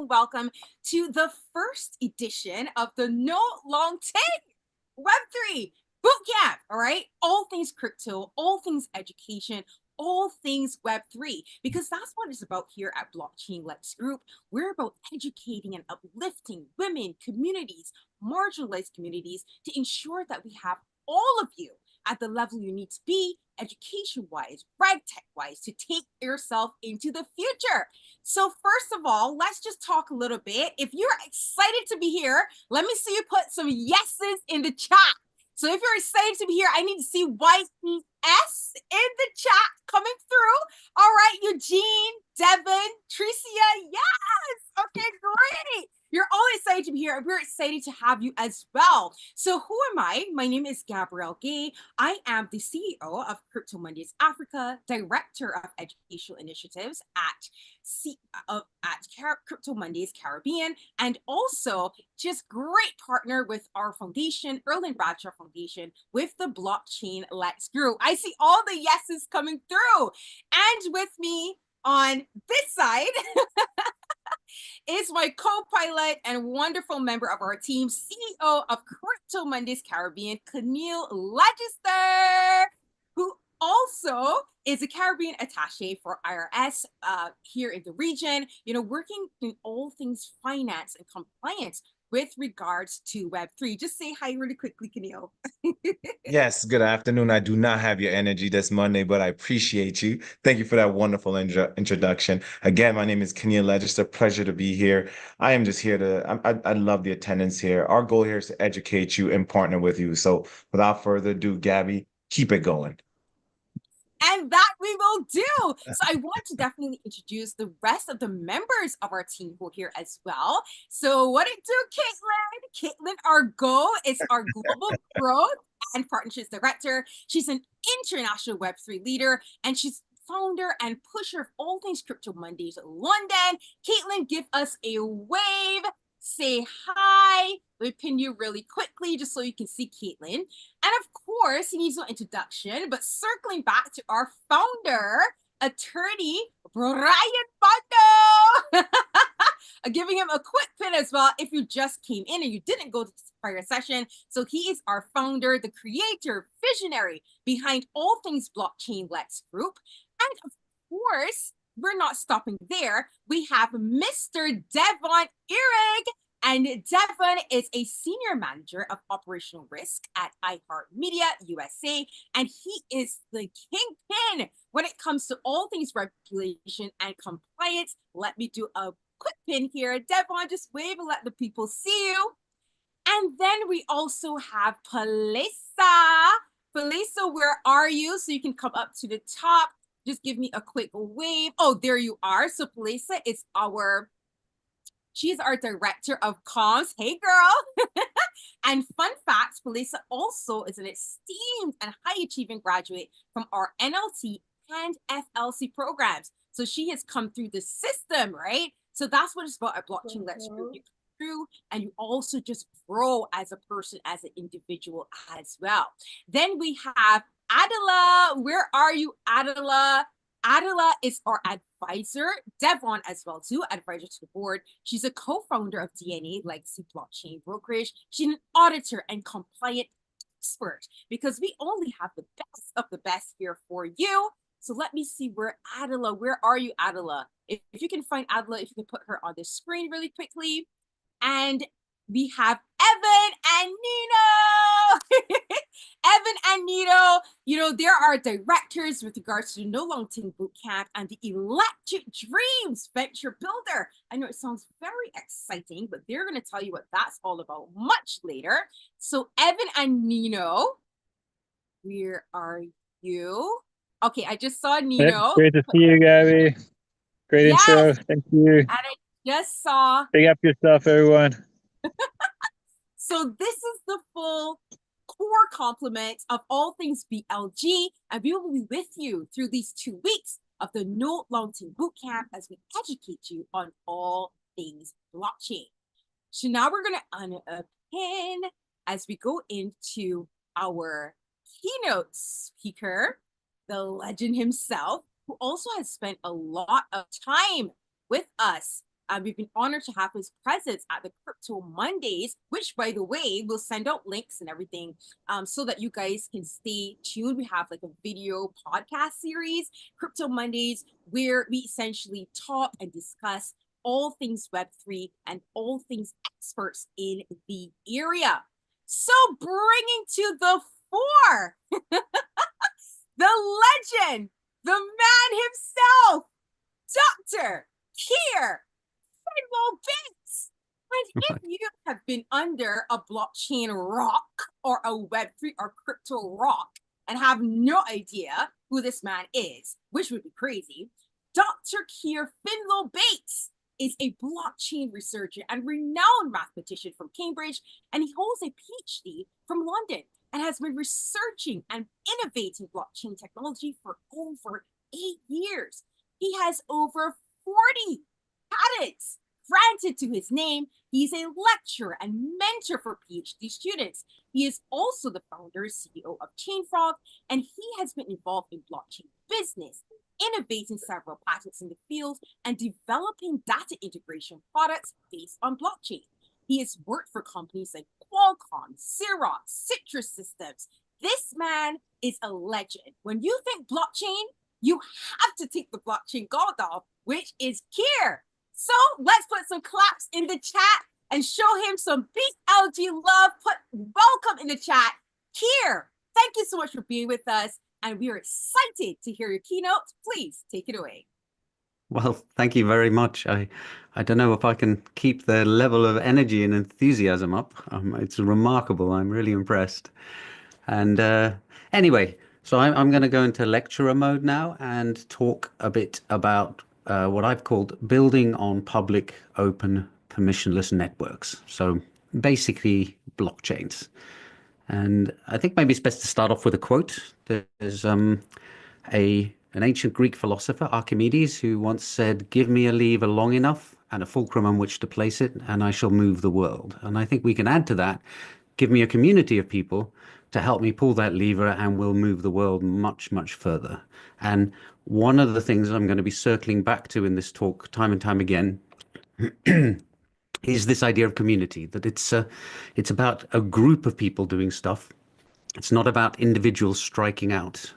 welcome to the first edition of the No Long Take Web3 Bootcamp. All right, all things crypto, all things education, all things Web3, because that's what it's about here at Blockchain Lex Group. We're about educating and uplifting women, communities, marginalized communities to ensure that we have all of you at the level you need to be, education-wise, RegTech-wise, to take yourself into the future. So first of all, let's just talk a little bit. If you're excited to be here, let me see you put some yeses in the chat. So if you're excited to be here, I need to see YES in the chat coming through. All right, Eugene, Devin, Tricia, yes. Okay, great. You're all excited to be here, and we're excited to have you as well. So who am I? My name is Gabrielle Gay. I am the CEO of Crypto Mondays Africa, Director of Educational Initiatives at Crypto Mondays Caribbean, and also just great partner with our foundation, Erlen Bradshaw Foundation, with the Blockchain Lex Group. I see all the yeses coming through. And with me on this side is my co-pilot and wonderful member of our team, CEO of Crypto Mondays Caribbean, Keir Legister, who also is a Caribbean attaché for IRS here in the region, working in all things finance and compliance with regards to Web3. Just say hi really quickly, Keir. Yes, good afternoon. I do not have your energy this Monday, but I appreciate you. Thank you for that wonderful introduction. Again, my name is Keir Legister. Pleasure to be here. I am just here I love the attendance here. Our goal here is to educate you and partner with you. So without further ado, Gabby, keep it going. And that we will do. So I want to definitely introduce the rest of the members of our team who are here as well. So what it do, Caitlin? Caitlin Argo is our global growth and partnerships director. She's an international Web3 leader, and she's founder and pusher of all things Crypto Mondays London. Caitlin, give us a wave. Say hi. Let me pin you really quickly just so you can see Caitlin. And of course, he needs no introduction, but circling back to our founder, attorney Brian Bondo. Giving him a quick pin as well if you just came in and you didn't go to the prior session. So he is our founder, the creator, visionary behind all things Blockchain Lex Group. And of course, we're not stopping there. We have Mr. Devon Erig. And Devon is a senior manager of operational risk at iHeartMedia USA. And he is the kingpin when it comes to all things regulation and compliance. Let me do a quick pin here. Devon, just wave and let the people see you. And then we also have Palisa. Palisa, where are you? So you can come up to the top. Just give me a quick wave. Oh, there you are. So Palisa is she's our director of comms. Hey, girl. And fun fact, Palisa also is an esteemed and high-achieving graduate from our NLT and FLC programs. So she has come through the system, right? So that's what it's about at Blockchain Lex Group. You come through and you also just grow as a person, as an individual as well. Then we have Adela. Where are you, Adela? Adela is our advisor, Devon as well too, advisor to the board. She's a co-founder of DNA Legacy Blockchain Brokerage. She's an auditor and compliant expert because we only have the best of the best here for you. So let me see where are you, Adela? If you can find Adela, if you can put her on the screen really quickly. And we have Evan and Nino. Evan and Nino, there are directors with regards to the No Long Ting Bootcamp and the Electric Dreams Venture Builder. I know it sounds very exciting, but they're going to tell you what that's all about much later. So Evan and Nino, where are you? Okay, I just saw Nino. Great to see you, Gabby. Great intro. Thank you. And I just saw. Big up yourself, everyone. So this is the full core complement of all things BLG, and we will be with you through these 2 weeks of the No Long Ting Bootcamp as we educate you on all things blockchain. So now we're going to unpin as we go into our keynote speaker, the legend himself, who also has spent a lot of time with us We've been honored to have his presence at the Crypto Mondays, which, by the way, we'll send out links and everything so that you guys can stay tuned. We have like a video podcast series, Crypto Mondays, where we essentially talk and discuss all things Web3 and all things experts in the area. So bringing to the fore, the legend, the man himself, Dr. Keir Finlow-Bates. And if you have been under a blockchain rock or a Web3 or crypto rock and have no idea who this man is, which would be crazy, Dr. Keir Finlow-Bates is a blockchain researcher and renowned mathematician from Cambridge, and he holds a PhD from London and has been researching and innovating blockchain technology for over 8 years. He has over 40 patents granted to his name. He's a lecturer and mentor for PhD students. He is also the founder and CEO of ChainFrog, and he has been involved in blockchain business, innovating several patents in the field and developing data integration products based on blockchain. He has worked for companies like Qualcomm, Xerox, Citrus Systems. This man is a legend. When you think blockchain, you have to take the blockchain god off, which is Keir. So let's put some claps in the chat and show him some big LG love. Put welcome in the chat. Keir, thank you so much for being with us, and we are excited to hear your keynote. Please take it away. Well, thank you very much. I don't know if I can keep the level of energy and enthusiasm up. It's remarkable. I'm really impressed. And anyway, so I'm going to go into lecturer mode now and talk a bit about what I've called building on public, open, permissionless networks. So basically blockchains. And I think maybe it's best to start off with a quote. There's an ancient Greek philosopher, Archimedes, who once said, "Give me a lever long enough and a fulcrum on which to place it, and I shall move the world." And I think we can add to that, give me a community of people to help me pull that lever, and we'll move the world much, much further. And one of the things I'm going to be circling back to in this talk time and time again is this idea of community, that it's about a group of people doing stuff. It's not about individuals striking out.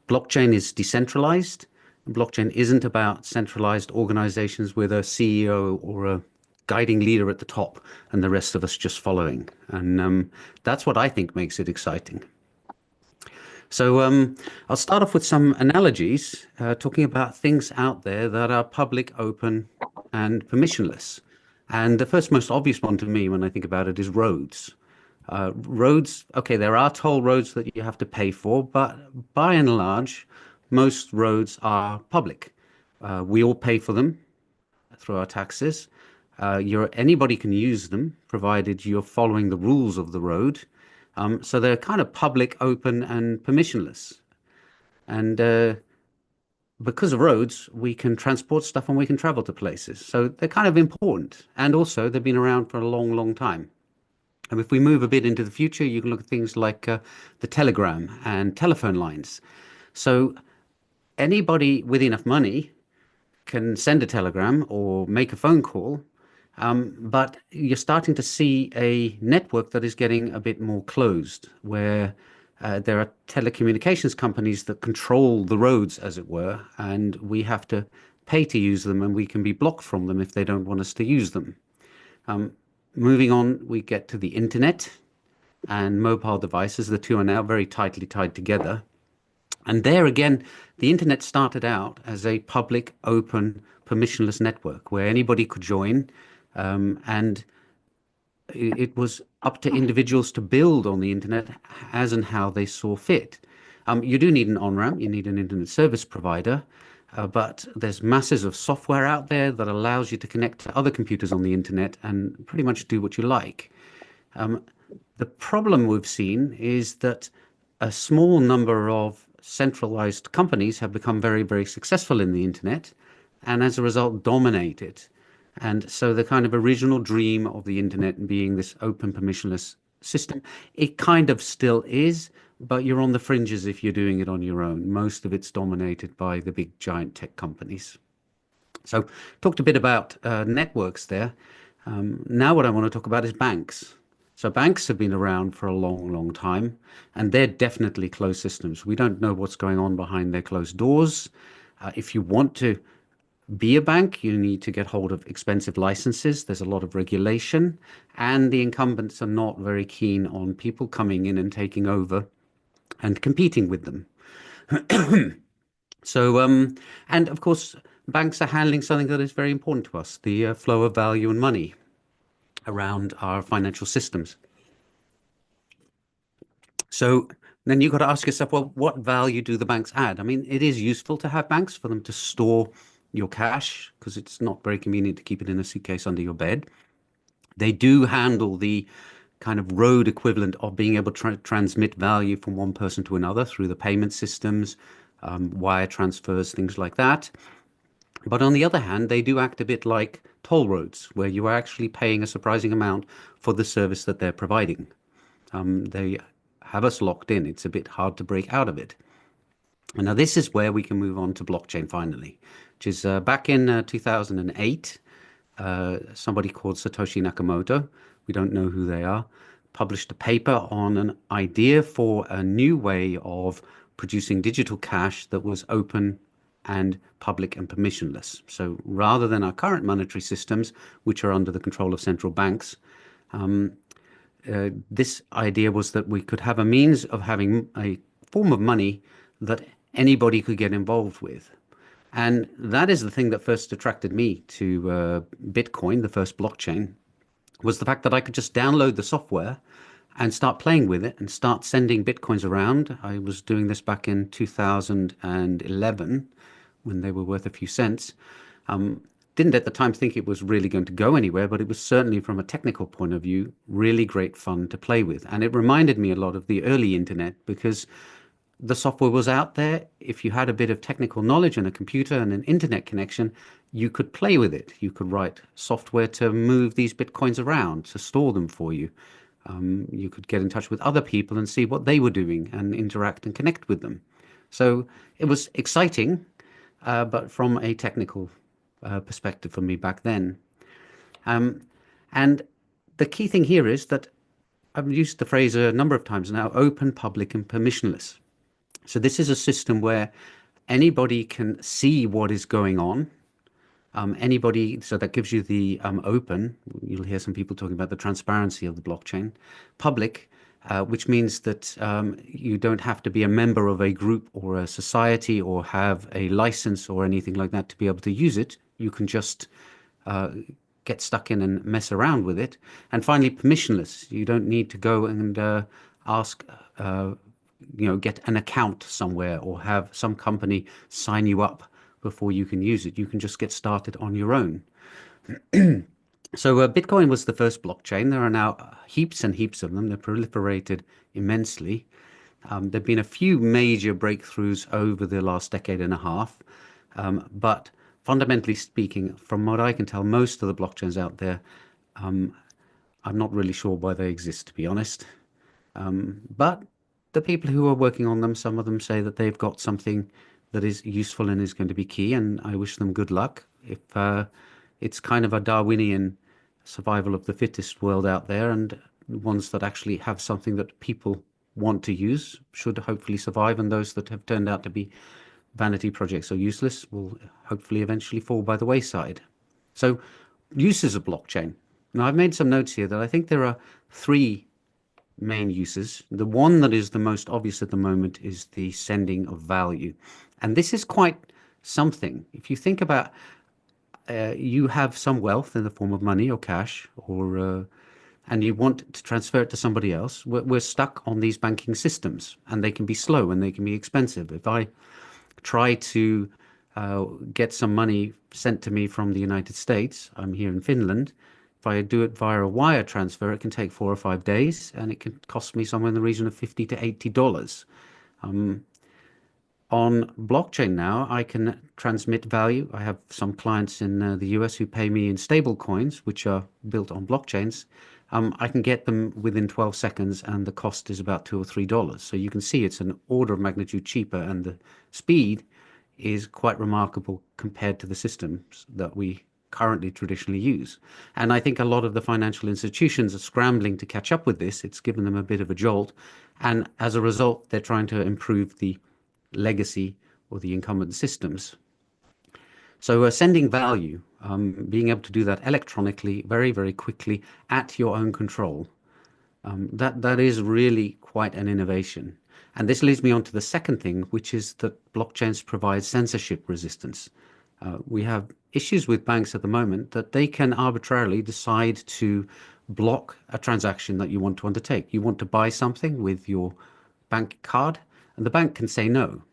Blockchain is decentralized. Blockchain isn't about centralized organizations with a CEO or a guiding leader at the top and the rest of us just following. And that's what I think makes it exciting. So I'll start off with some analogies, talking about things out there that are public, open, and permissionless. And the first most obvious one to me when I think about it is roads. Roads, okay, there are toll roads that you have to pay for, but by and large, most roads are public. We all pay for them through our taxes. Anybody can use them, provided you're following the rules of the road. So they're kind of public, open, and permissionless. And because of roads, we can transport stuff and we can travel to places. So they're kind of important. And also, they've been around for a long, long time. And if we move a bit into the future, you can look at things like the telegram and telephone lines. So anybody with enough money can send a telegram or make a phone call, but you're starting to see a network that is getting a bit more closed, where there are telecommunications companies that control the roads, as it were, and we have to pay to use them, and we can be blocked from them if they don't want us to use them. Moving on, we get to the internet and mobile devices. The two are now very tightly tied together. And there again, the internet started out as a public, open, permissionless network where anybody could join, and it was up to individuals to build on the internet as and how they saw fit. You do need an on-ramp, you need an internet service provider, but there's masses of software out there that allows you to connect to other computers on the internet and pretty much do what you like. The problem we've seen is that a small number of centralized companies have become very, very successful in the internet, and as a result dominate it. And so the kind of original dream of the internet being this open permissionless system, it kind of still is, but you're on the fringes if you're doing it on your own. Most of it's dominated by the big giant tech companies. So talked a bit about networks there. Now what I want to talk about is banks. So banks have been around for a long, long time, and they're definitely closed systems. We don't know what's going on behind their closed doors. If you want to be a bank, you need to get hold of expensive licenses. There's a lot of regulation, and the incumbents are not very keen on people coming in and taking over and competing with them. So, and of course, banks are handling something that is very important to us, the flow of value and money around our financial systems. So then you've got to ask yourself, well, what value do the banks add? I mean, it is useful to have banks for them to store your cash because it's not very convenient to keep it in a suitcase under your bed. They do handle the kind of road equivalent of being able to transmit value from one person to another through the payment systems, wire transfers, things like that. But on the other hand, they do act a bit like toll roads, where you are actually paying a surprising amount for the service that they're providing. They have us locked in. It's a bit hard to break out of it. And now this is where we can move on to blockchain finally, which is back in 2008, somebody called Satoshi Nakamoto, we don't know who they are, published a paper on an idea for a new way of producing digital cash that was open and public and permissionless. So rather than our current monetary systems, which are under the control of central banks, this idea was that we could have a means of having a form of money that anybody could get involved with. And that is the thing that first attracted me to Bitcoin, the first blockchain, was the fact that I could just download the software and start playing with it and start sending Bitcoins around. I was doing this back in 2011 when they were worth a few cents. Didn't at the time think it was really going to go anywhere, but it was certainly from a technical point of view, really great fun to play with. And it reminded me a lot of the early internet because the software was out there. If you had a bit of technical knowledge and a computer and an internet connection, you could play with it. You could write software to move these Bitcoins around, to store them for you. You could get in touch with other people and see what they were doing and interact and connect with them. So it was exciting, but from a technical perspective for me back then. And the key thing here is that I've used the phrase a number of times now, open, public, and permissionless. So this is a system where anybody can see what is going on. So that gives you the open. You'll hear some people talking about the transparency of the blockchain. Public, which means that you don't have to be a member of a group or a society or have a license or anything like that to be able to use it. You can just get stuck in and mess around with it. And finally, permissionless. You don't need to go and ask, get an account somewhere or have some company sign you up before you can use it. You can just get started on your own. So Bitcoin was the first blockchain. There are now heaps and heaps of them. They're proliferated immensely. There have been a few major breakthroughs over the last decade and a half. But fundamentally speaking, from what I can tell, most of the blockchains out there, I'm not really sure why they exist, to be honest. But the people who are working on them, some of them say that they've got something that is useful and is going to be key, and I wish them good luck. If it's kind of a Darwinian survival of the fittest world out there, and ones that actually have something that people want to use should hopefully survive, and those that have turned out to be vanity projects or useless will hopefully eventually fall by the wayside. So uses of blockchain. Now I've made some notes here that I think there are three main uses. The one that is the most obvious at the moment is the sending of value. And this is quite something. If you think about you have some wealth in the form of money or cash, or and you want to transfer it to somebody else, we're stuck on these banking systems, and they can be slow and they can be expensive. If I try to get some money sent to me from the United States, I'm here in Finland. If I do it via a wire transfer, it can take 4 or 5 days, and it can cost me somewhere in the region of $50 to $80. On blockchain now, I can transmit value. I have some clients in the US who pay me in stable coins, which are built on blockchains. I can get them within 12 seconds, and the cost is about $2 or $3. So you can see it's an order of magnitude cheaper, and the speed is quite remarkable compared to the systems that we currently traditionally use. And I think a lot of the financial institutions are scrambling to catch up with this. It's given them a bit of a jolt. And as a result, they're trying to improve the legacy or the incumbent systems. So sending value, being able to do that electronically, very, very quickly at your own control, that is really quite an innovation. And this leads me on to the second thing, which is that blockchains provide censorship resistance. We have issues with banks at the moment that they can arbitrarily decide to block a transaction that you want to undertake. You want to buy something with your bank card, and the bank can say no.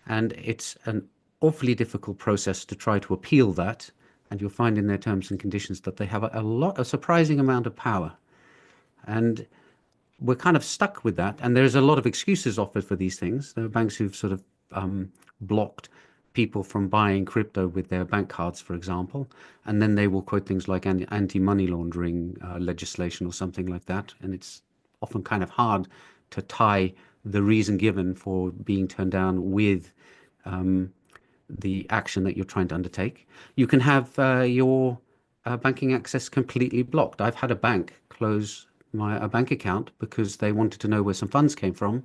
And it's an awfully difficult process to try to appeal that. And you'll find in their terms and conditions that they have a surprising amount of power. And we're kind of stuck with that. And there's a lot of excuses offered for these things. There are banks who've sort of blocked people from buying crypto with their bank cards, for example. And then they will quote things like anti-money laundering legislation or something like that. And it's often kind of hard to tie the reason given for being turned down with the action that you're trying to undertake. You can have your banking access completely blocked. I've had a bank close a bank account because they wanted to know where some funds came from.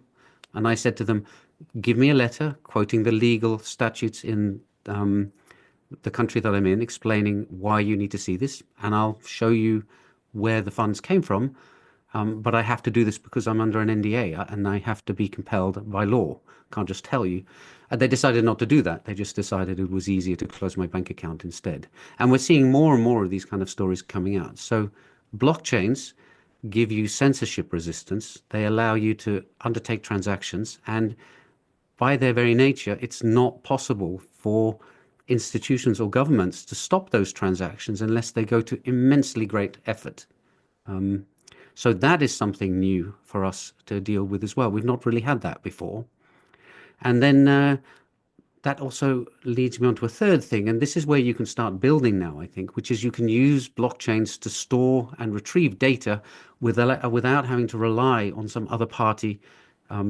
And I said to them, give me a letter quoting the legal statutes in the country that I'm in, explaining why you need to see this, and I'll show you where the funds came from. But I have to do this because I'm under an NDA and I have to be compelled by law. Can't just tell you. And they decided not to do that. They just decided it was easier to close my bank account instead. And we're seeing more and more of these kind of stories coming out. So blockchains give you censorship resistance. They allow you to undertake transactions. And by their very nature, it's not possible for institutions or governments to stop those transactions unless they go to immensely great effort. So that is something new for us to deal with as well. We've not really had that before. And then that also leads me on to a third thing, and this is where you can start building now, I think, which is you can use blockchains to store and retrieve data without having to rely on some other party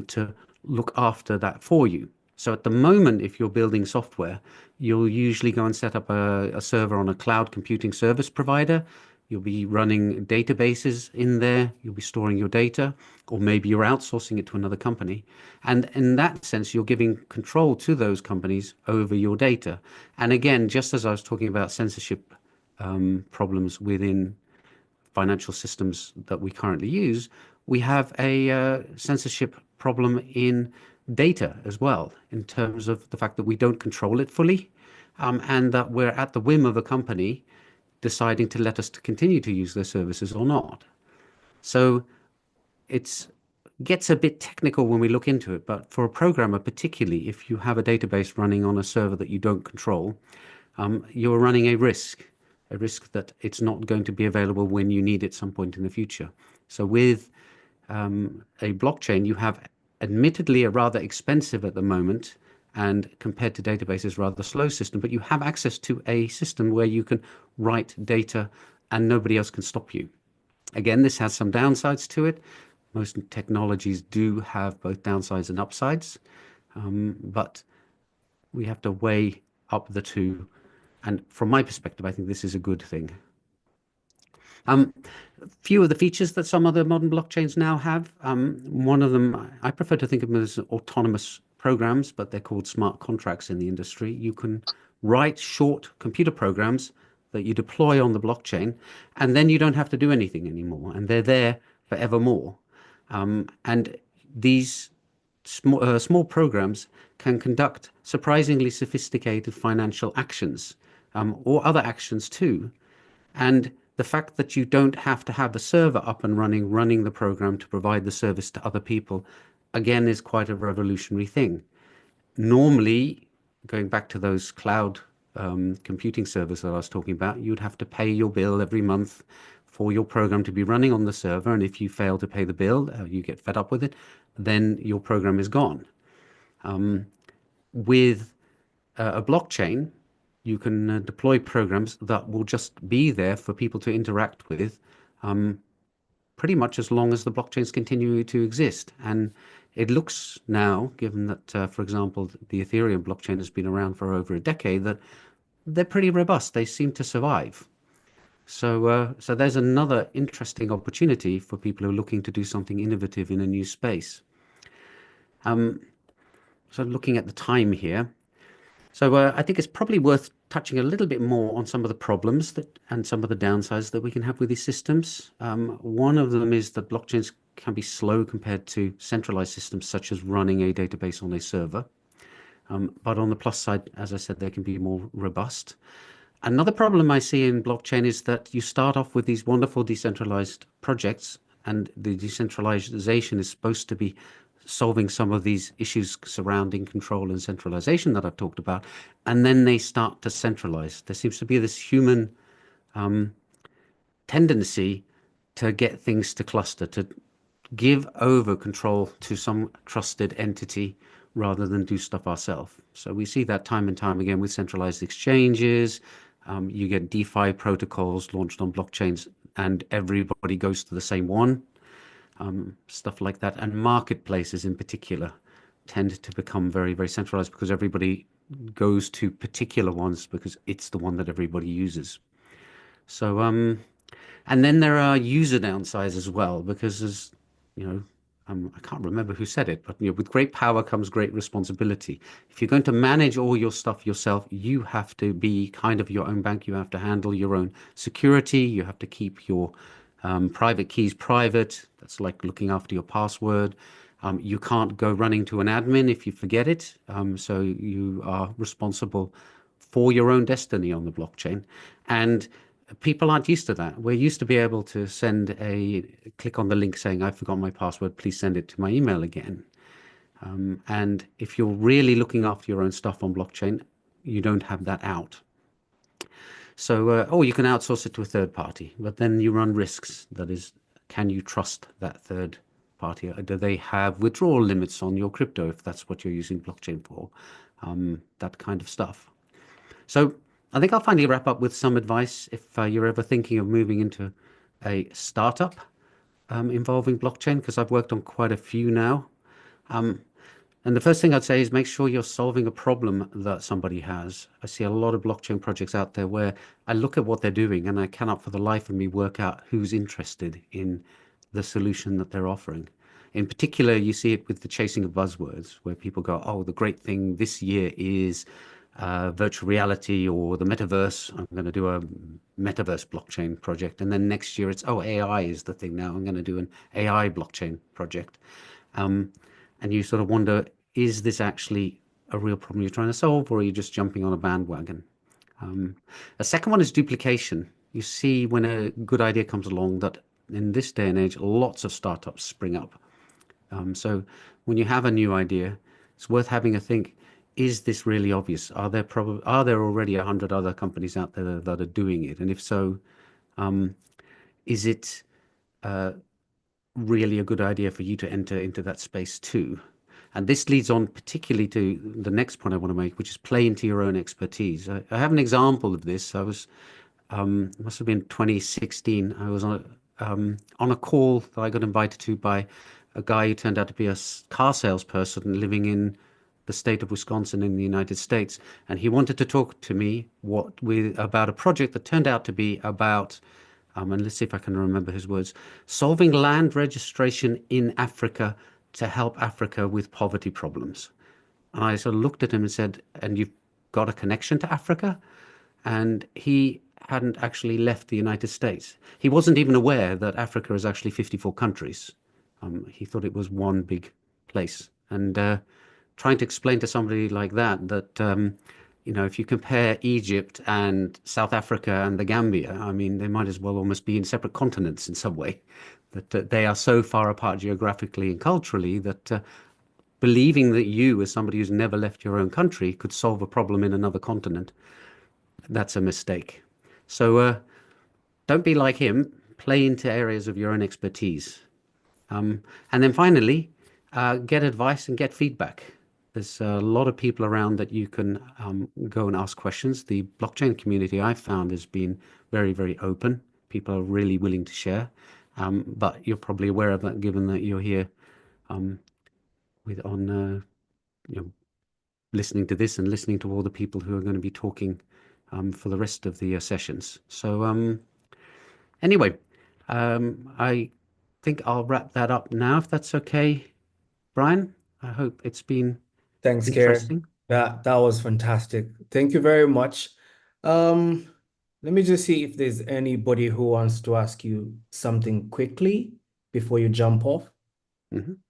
to look after that for you. So at the moment, if you're building software, you'll usually go and set up a server on a cloud computing service provider. You'll be running databases in there. You'll be storing your data, or maybe you're outsourcing it to another company. And in that sense, you're giving control to those companies over your data. And again, just as I was talking about censorship problems within financial systems that we currently use, we have a censorship problem in data as well, in terms of the fact that we don't control it fully, and that we're at the whim of a company deciding to let us to continue to use their services or not. So it gets a bit technical when we look into it, but for a programmer particularly, if you have a database running on a server that you don't control, you're running a risk that it's not going to be available when you need it at some point in the future. So with a blockchain, you have admittedly a rather expensive at the moment, and compared to databases, rather slow system, but you have access to a system where you can write data and nobody else can stop you. Again, this has some downsides to it. Most technologies do have both downsides and upsides, but we have to weigh up the two. And from my perspective, I think this is a good thing. Few of the features that some other modern blockchains now have. One of them, I prefer to think of them as autonomous programs, but they're called smart contracts in the industry. You can write short computer programs that you deploy on the blockchain, and then you don't have to do anything anymore, and they're there forevermore. And these small programs can conduct surprisingly sophisticated financial actions, or other actions too. And the fact that you don't have to have the server up and running the program to provide the service to other people, again, is quite a revolutionary thing. Normally, going back to those cloud computing servers that I was talking about, you'd have to pay your bill every month for your program to be running on the server. And if you fail to pay the bill, you get fed up with it, then your program is gone. With a blockchain, you can deploy programs that will just be there for people to interact with pretty much as long as the blockchains continue to exist. And it looks now, given that, for example, the Ethereum blockchain has been around for over a decade, that they're pretty robust. They seem to survive. So there's another interesting opportunity for people who are looking to do something innovative in a new space. So looking at the time here, so I think it's probably worth touching a little bit more on some of the problems and some of the downsides that we can have with these systems. One of them is that blockchains can be slow compared to centralized systems, such as running a database on a server. But on the plus side, as I said, they can be more robust. Another problem I see in blockchain is that you start off with these wonderful decentralized projects, and the decentralization is supposed to be solving some of these issues surrounding control and centralization that I've talked about, and then they start to centralize. There seems to be this human tendency to get things to cluster, to give over control to some trusted entity rather than do stuff ourselves. So we see that time and time again with centralized exchanges. You get DeFi protocols launched on blockchains and everybody goes to the same one. Stuff like that. And marketplaces in particular tend to become very, very centralized because everybody goes to particular ones because it's the one that everybody uses. So, and then there are user downsides as well, because as you know, I can't remember who said it, but with great power comes great responsibility. If you're going to manage all your stuff yourself, you have to be kind of your own bank. You have to handle your own security. You have to keep your private keys private. That's like looking after your password. You can't go running to an admin if you forget it. So you are responsible for your own destiny on the blockchain. And people aren't used to that. We're used to be able to click on the link saying, I forgot my password, please send it to my email again. And if you're really looking after your own stuff on blockchain, you don't have that out. So, you can outsource it to a third party, but then you run risks. That is, can you trust that third party? Do they have withdrawal limits on your crypto if that's what you're using blockchain for? That kind of stuff. So I think I'll finally wrap up with some advice if you're ever thinking of moving into a startup involving blockchain, because I've worked on quite a few now. And the first thing I'd say is make sure you're solving a problem that somebody has. I see a lot of blockchain projects out there where I look at what they're doing and I cannot for the life of me work out who's interested in the solution that they're offering. In particular, you see it with the chasing of buzzwords, where people go, oh, the great thing this year is virtual reality or the metaverse. I'm going to do a metaverse blockchain project. And then next year it's, oh, AI is the thing now. I'm going to do an AI blockchain project. And you sort of wonder, is this actually a real problem you're trying to solve, or are you just jumping on a bandwagon? A second one is duplication. You see when a good idea comes along that in this day and age, lots of startups spring up. So when you have a new idea, it's worth having a think, is this really obvious? Are there already 100 other companies out there that are doing it? And if so, is it really a good idea for you to enter into that space too? And this leads on particularly to the next point I want to make, which is play into your own expertise. I have an example of this. I was, must have been 2016. I was on a call that I got invited to by a guy who turned out to be a car salesperson living in the state of Wisconsin in the United States. And he wanted to talk to me about a project that turned out to be about, and let's see if I can remember his words, solving land registration in Africa to help Africa with poverty problems. And I sort of looked at him and said, and you've got a connection to Africa? And he hadn't actually left the United States. He wasn't even aware that Africa is actually 54 countries. He thought it was one big place. And trying to explain to somebody like that, if you compare Egypt and South Africa and the Gambia, I mean, they might as well almost be in separate continents in some way, that they are so far apart geographically and culturally that believing that you, as somebody who's never left your own country, could solve a problem in another continent, that's a mistake. So don't be like him. Play into areas of your own expertise. And then finally, get advice and get feedback. There's a lot of people around that you can go and ask questions. The blockchain community I've found has been very, very open. People are really willing to share. But you're probably aware of that, given that you're here you know, listening to this and listening to all the people who are going to be talking for the rest of the sessions. So anyway, I think I'll wrap that up now, if that's okay, Brian. I hope it's been Thanks, Keir. interesting. That was fantastic. Thank you very much. Um, Let me just see if there's anybody who wants to ask you something quickly before you jump off.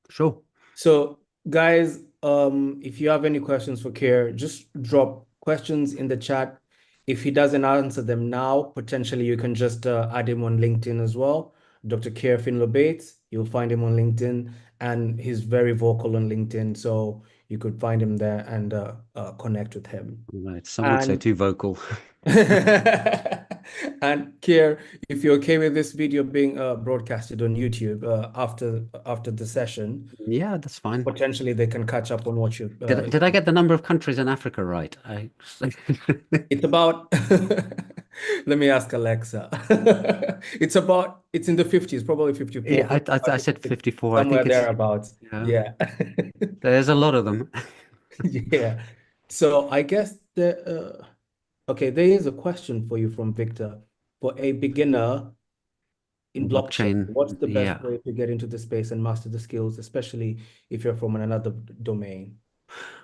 Sure. So, guys, if you have any questions for Keir, just drop questions in the chat. If he doesn't answer them now, potentially you can just add him on LinkedIn as well. Dr. Keir Finlow-Bates, you'll find him on LinkedIn, and he's very vocal on LinkedIn, so you could find him there and connect with him. Right. Some would say too vocal. And Keir, if you're okay with this video being broadcasted on YouTube after the session, Yeah, that's fine. potentially they can catch up on what you. Did I get the number of countries in Africa right? It's about. Let me ask Alexa. It's in the 50s, probably 54. Yeah, I said 54. I Somewhere think it's thereabouts. Yeah. There's a lot of them. Yeah. So I guess okay, there is a question for you from Victor. For a beginner in blockchain, what's the best way to get into the space and master the skills, especially if you're from another domain?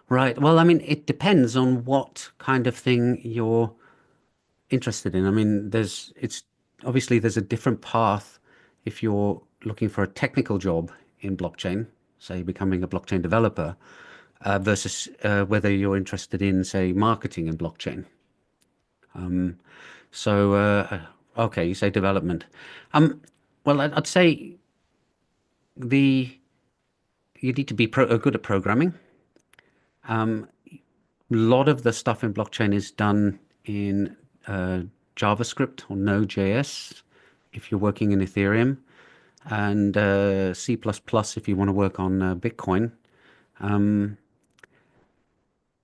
Right. Well, I mean, it depends on what kind of thing you're interested in. I mean, there's a different path if you're looking for a technical job in blockchain, say becoming a blockchain developer, versus whether you're interested in, say, marketing in blockchain. Okay, you say development. Well, I'd say you need to be good at programming. A lot of the stuff in blockchain is done in JavaScript or Node.js if you're working in Ethereum, and C++ if you want to work on Bitcoin.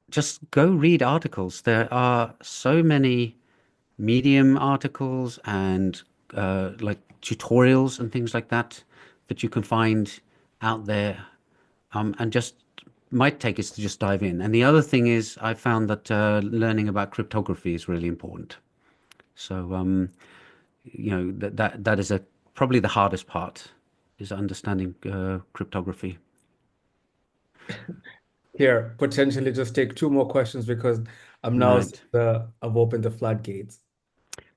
Just go read articles. There are so many Medium articles and like tutorials and things like that that you can find out there, and just might take is to just dive in. And the other thing is, I found that learning about cryptography is really important. So that is probably the hardest part, is understanding cryptography. Here, potentially just take two more questions because I'm now I've opened the floodgates.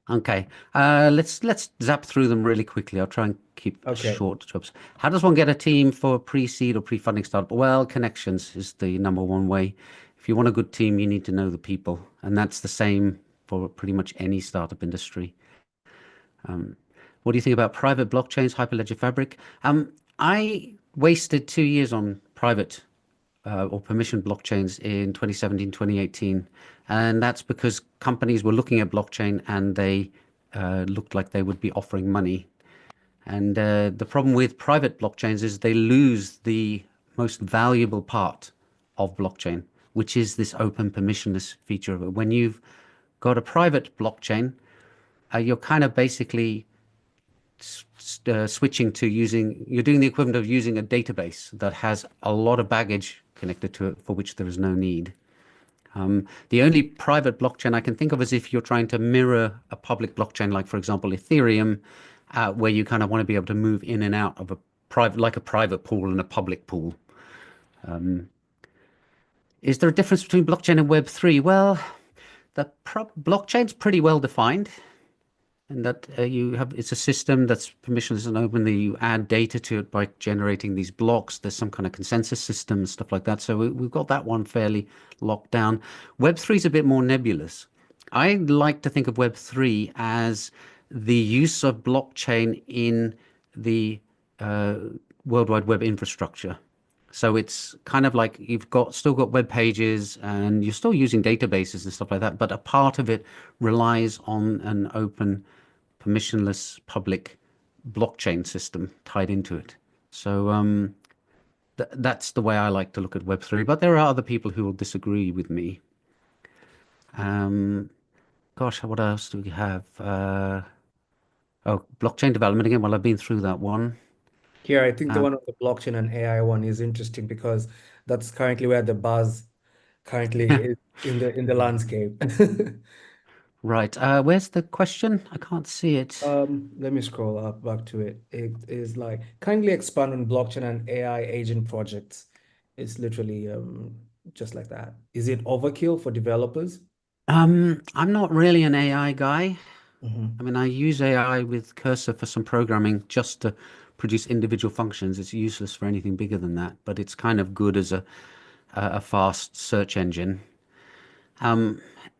Okay, let's zap through them really quickly. I'll try and keep short jobs. How does one get a team for pre-seed or pre-funding startup? Well, connections is the number one way. If you want a good team, you need to know the people, and that's the same for pretty much any startup industry. What do you think about private blockchains, Hyperledger Fabric? I wasted 2 years on private or permission blockchains in 2017, 2018. And that's because companies were looking at blockchain and they looked like they would be offering money. And the problem with private blockchains is they lose the most valuable part of blockchain, which is this open permissionless feature of it. When you've got a private blockchain, you're kind of basically switching to you're doing the equivalent of using a database that has a lot of baggage connected to it for which there is no need. The only private blockchain I can think of is if you're trying to mirror a public blockchain, like for example Ethereum, where you kind of want to be able to move in and out of a private pool and a public pool. Is there a difference between blockchain and Web3? Well, the blockchain's pretty well defined, and that it's a system that's permissionless and open. You add data to it by generating these blocks. There's some kind of consensus system, stuff like that. So we've got that one fairly locked down. Web3 is a bit more nebulous. I like to think of Web3 as the use of blockchain in the World Wide Web infrastructure. So it's kind of like you've still got web pages and you're still using databases and stuff like that, but a part of it relies on an open, permissionless public blockchain system tied into it. So that's the way I like to look at Web3, but there are other people who will disagree with me. Gosh, what else do we have? Blockchain development again. Well, I've been through that one. Here, I think the Uh, one on the blockchain and AI one is interesting because that's currently where the buzz currently is in the landscape. right. Where's the question? I can't see it. Let me scroll up back to it. It is like kindly expand on blockchain and AI agent projects. It's literally just like that. Is it overkill for developers? I'm not really an AI guy. I Mhm. mean, I use AI with Cursor for some programming just to produce individual functions. It's useless for anything bigger than that, but it's kind of good as a fast search engine.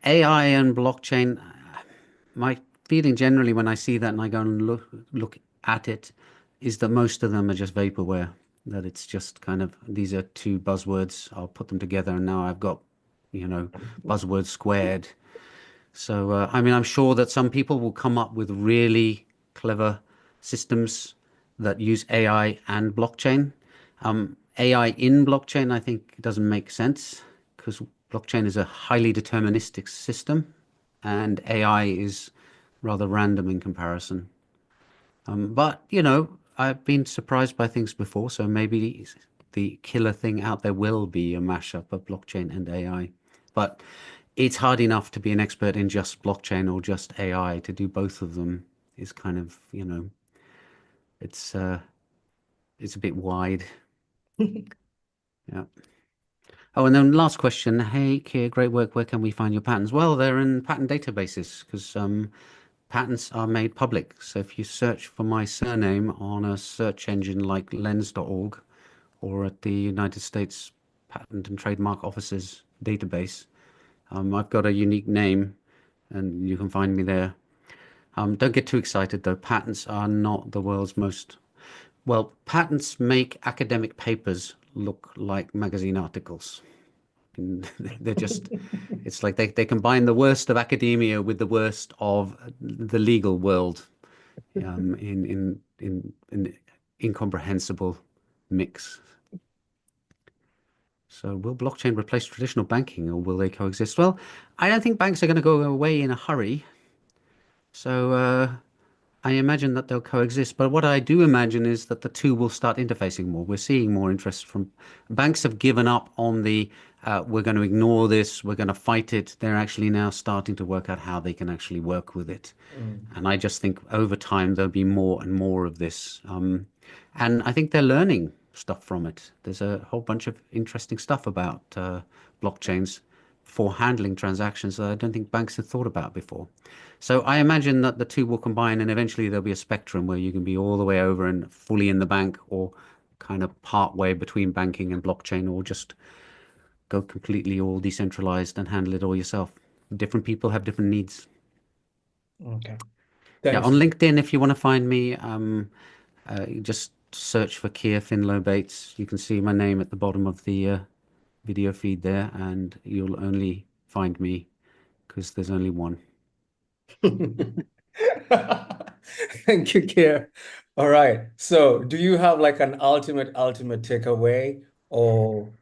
AI and blockchain, my feeling generally when I see that and I go and look at it is that most of them are just vaporware. That it's just kind of these are two buzzwords. I'll put them together and now I've got, buzzwords squared. So, I mean, I'm sure that some people will come up with really clever systems that use AI and blockchain. AI in blockchain, I think, doesn't make sense because blockchain is a highly deterministic system and AI is rather random in comparison. But, I've been surprised by things before, so maybe the killer thing out there will be a mashup of blockchain and AI. But it's hard enough to be an expert in just blockchain or just AI. To do both of them is kind of, it's it's a bit wide. Yeah. Oh, and then last question. Hey, Keir, great work. Where can we find your patents? Well, they're in patent databases because patents are made public. So if you search for my surname on a search engine like lens.org or at the United States Patent and Trademark Office's database, I've got a unique name and you can find me there. Don't get too excited though. Patents are not the world's most, well, patents make academic papers look like magazine articles. And they're just, it's like they combine the worst of academia with the worst of the legal world in incomprehensible mix. So will blockchain replace traditional banking or will they coexist? Well, I don't think banks are going to go away in a hurry. So I imagine that they'll coexist. But what I do imagine is that the two will start interfacing more. We're seeing more interest from banks have given up on the we're going to ignore this, we're going to fight it. They're actually now starting to work out how they can actually work with it. And I just think over time there'll be more and more of this. And I think they're learning stuff from it. There's a whole bunch of interesting stuff about blockchains for handling transactions that I don't think banks have thought about before. So I imagine that the two will combine and eventually there'll be a spectrum where you can be all the way over and fully in the bank or kind of part way between banking and blockchain or just go completely all decentralized and handle it all yourself. Different people have different needs. Okay. Yeah, Thanks. on LinkedIn, if you want to find me, you just search for Keir Finlow-Bates. You can see my name at the bottom of the video feed there, and you'll only find me because there's only one. Thank you, Keir. All right. So, do you have like an ultimate takeaway, or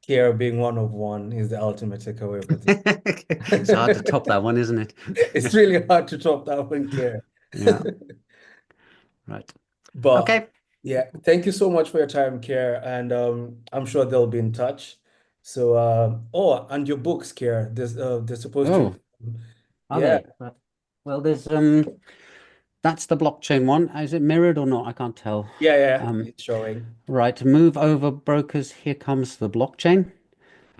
Keir being one of one is the ultimate takeaway for this? It's hard to top that one, isn't it? It's really hard to top that one, Keir. Yeah, right. But Okay. yeah, thank you so much for your time, Keir, and I'm sure they'll be in touch. So, oh, and your books, Keir, they're supposed to, Oh, are yeah, they? Well, there's that's the blockchain one. Is it mirrored or not? I can't tell. yeah, Um, it's showing. right, move over brokers. Here comes the blockchain.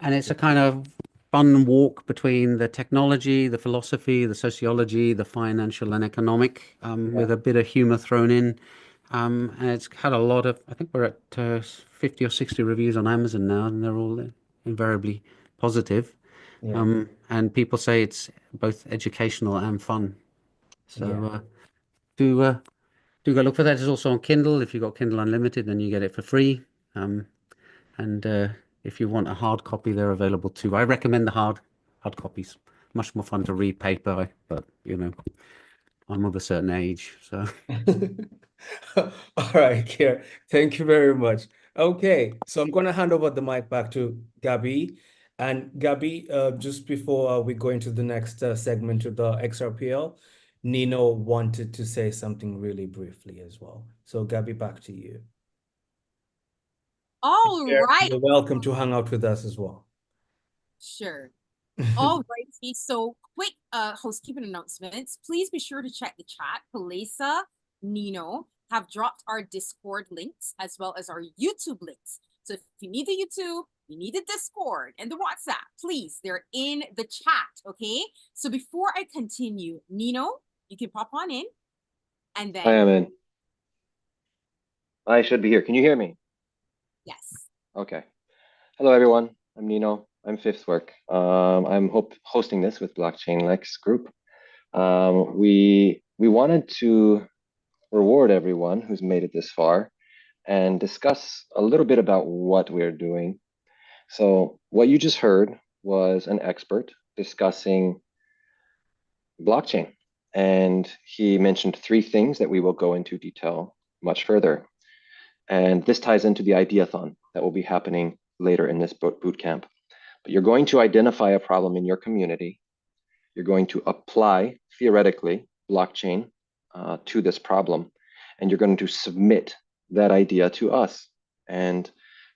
And it's a kind of fun walk between the technology, the philosophy, the sociology, the financial and economic, Yeah, with a bit of humor thrown in. And it's had a lot of, I think we're at 50 or 60 reviews on Amazon now, and they're all invariably positive. yeah, And people say it's both educational and fun. yeah. So do do go look for that. It's also on Kindle. If you've got Kindle Unlimited, then you get it for free. Um, and if you want a hard copy, they're available too. I recommend the hard copies. Much more fun to read paper, but I'm of a certain age, so. All right, Kier. Thank you very much. Okay, so I'm going to hand over the mic back to Gabby. And Gabby, just before we go into the next segment of the XRPL, Nino wanted to say something really briefly as well. So Gabby, back to you. All Here, right. you're welcome to hang out with us as well. Sure. All righty. So quick housekeeping announcements. Please be sure to check the chat. Palesa, Nino have dropped our Discord links as well as our YouTube links. So if you need the YouTube, you need the Discord and the WhatsApp, please, they're in the chat, okay? So before I continue, Nino, you can pop on in and then... I am in. I should be here. Can you hear me? Yes. Okay. Hello, everyone. I'm Nino. I'm Fifth Work. I'm hosting this with Blockchain Lex Group. We wanted to reward everyone who's made it this far and discuss a little bit about what we're doing. So what you just heard was an expert discussing blockchain, and he mentioned 3 things that we will go into detail much further. And this ties into the ideathon that will be happening later in this boot camp. But you're going to identify a problem in your community. You're going to apply, theoretically, blockchain to this problem. And you're going to submit that idea to us. And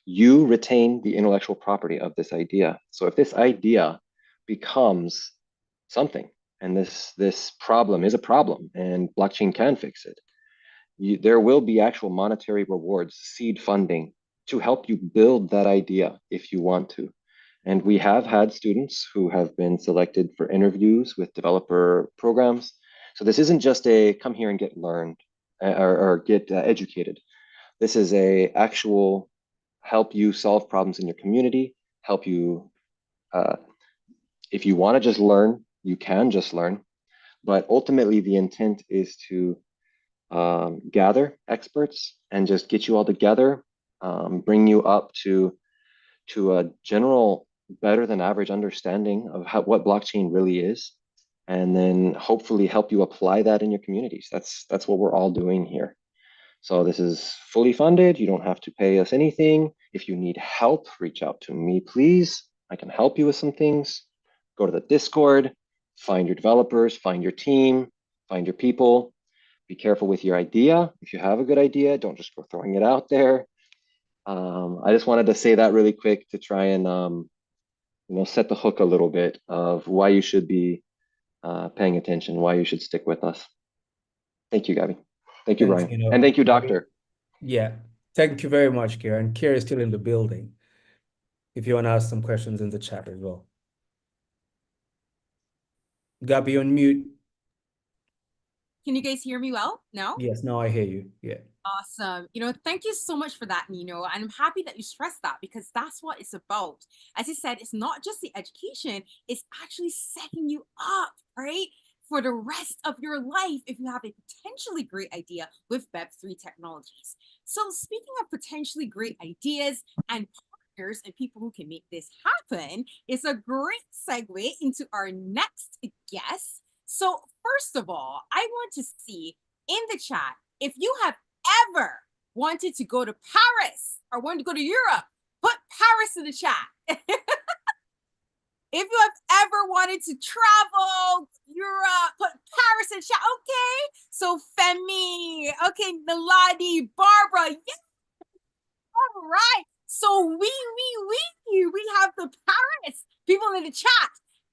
you retain the intellectual property of this idea. So if this idea becomes something, and this problem is a problem, and blockchain can fix it, there will be actual monetary rewards, seed funding, to help you build that idea if you want to. And we have had students who have been selected for interviews with developer programs. So this isn't just a come here and get learned or get educated. This is a actual help you solve problems in your community, help you, if you want to just learn, you can just learn. But ultimately, the intent is to gather experts and just get you all together, bring you up to a general better than average understanding of what blockchain really is, and then hopefully help you apply that in your communities. That's what we're all doing here. So this is fully funded. You don't have to pay us anything. If you need help, reach out to me, please. I can help you with some things. Go to the Discord, find your developers, find your team, find your people. Be careful with your idea. If you have a good idea, don't just go throwing it out there. I just wanted to say that really quick to try and set the hook a little bit of why you should be paying attention, why you should stick with us. Thank you, Gabby. Thank you, Thanks, Ryan. And thank you, Doctor. Yeah. Thank you very much, Keir. And Keir is still in the building. If you want to ask some questions in the chat as well. Gabby, on mute. Can you guys hear me well? No? Yes, now I hear you. Yeah. Awesome. Thank you so much for that, Nino. And I'm happy that you stressed that because that's what it's about. As you said, it's not just the education, it's actually setting you up, right? For the rest of your life if you have a potentially great idea with Web3 technologies. So speaking of potentially great ideas and partners and people who can make this happen, is a great segue into our next guest. So first of all, I want to see in the chat, if you have ever wanted to go to Paris or wanted to go to Europe, put Paris in the chat. If you have ever wanted to travel Europe, put Paris in the chat. Okay. So Femi, okay, Naladi, Barbara, yes. All right. So we have the Paris people in the chat.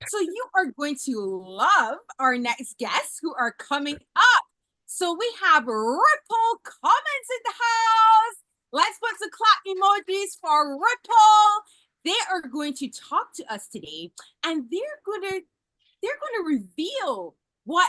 So you are going to love our next guests who are coming up. So we have Ripple Commons in the house. Let's put some clap emojis for Ripple. They are going to talk to us today, and they're going to reveal why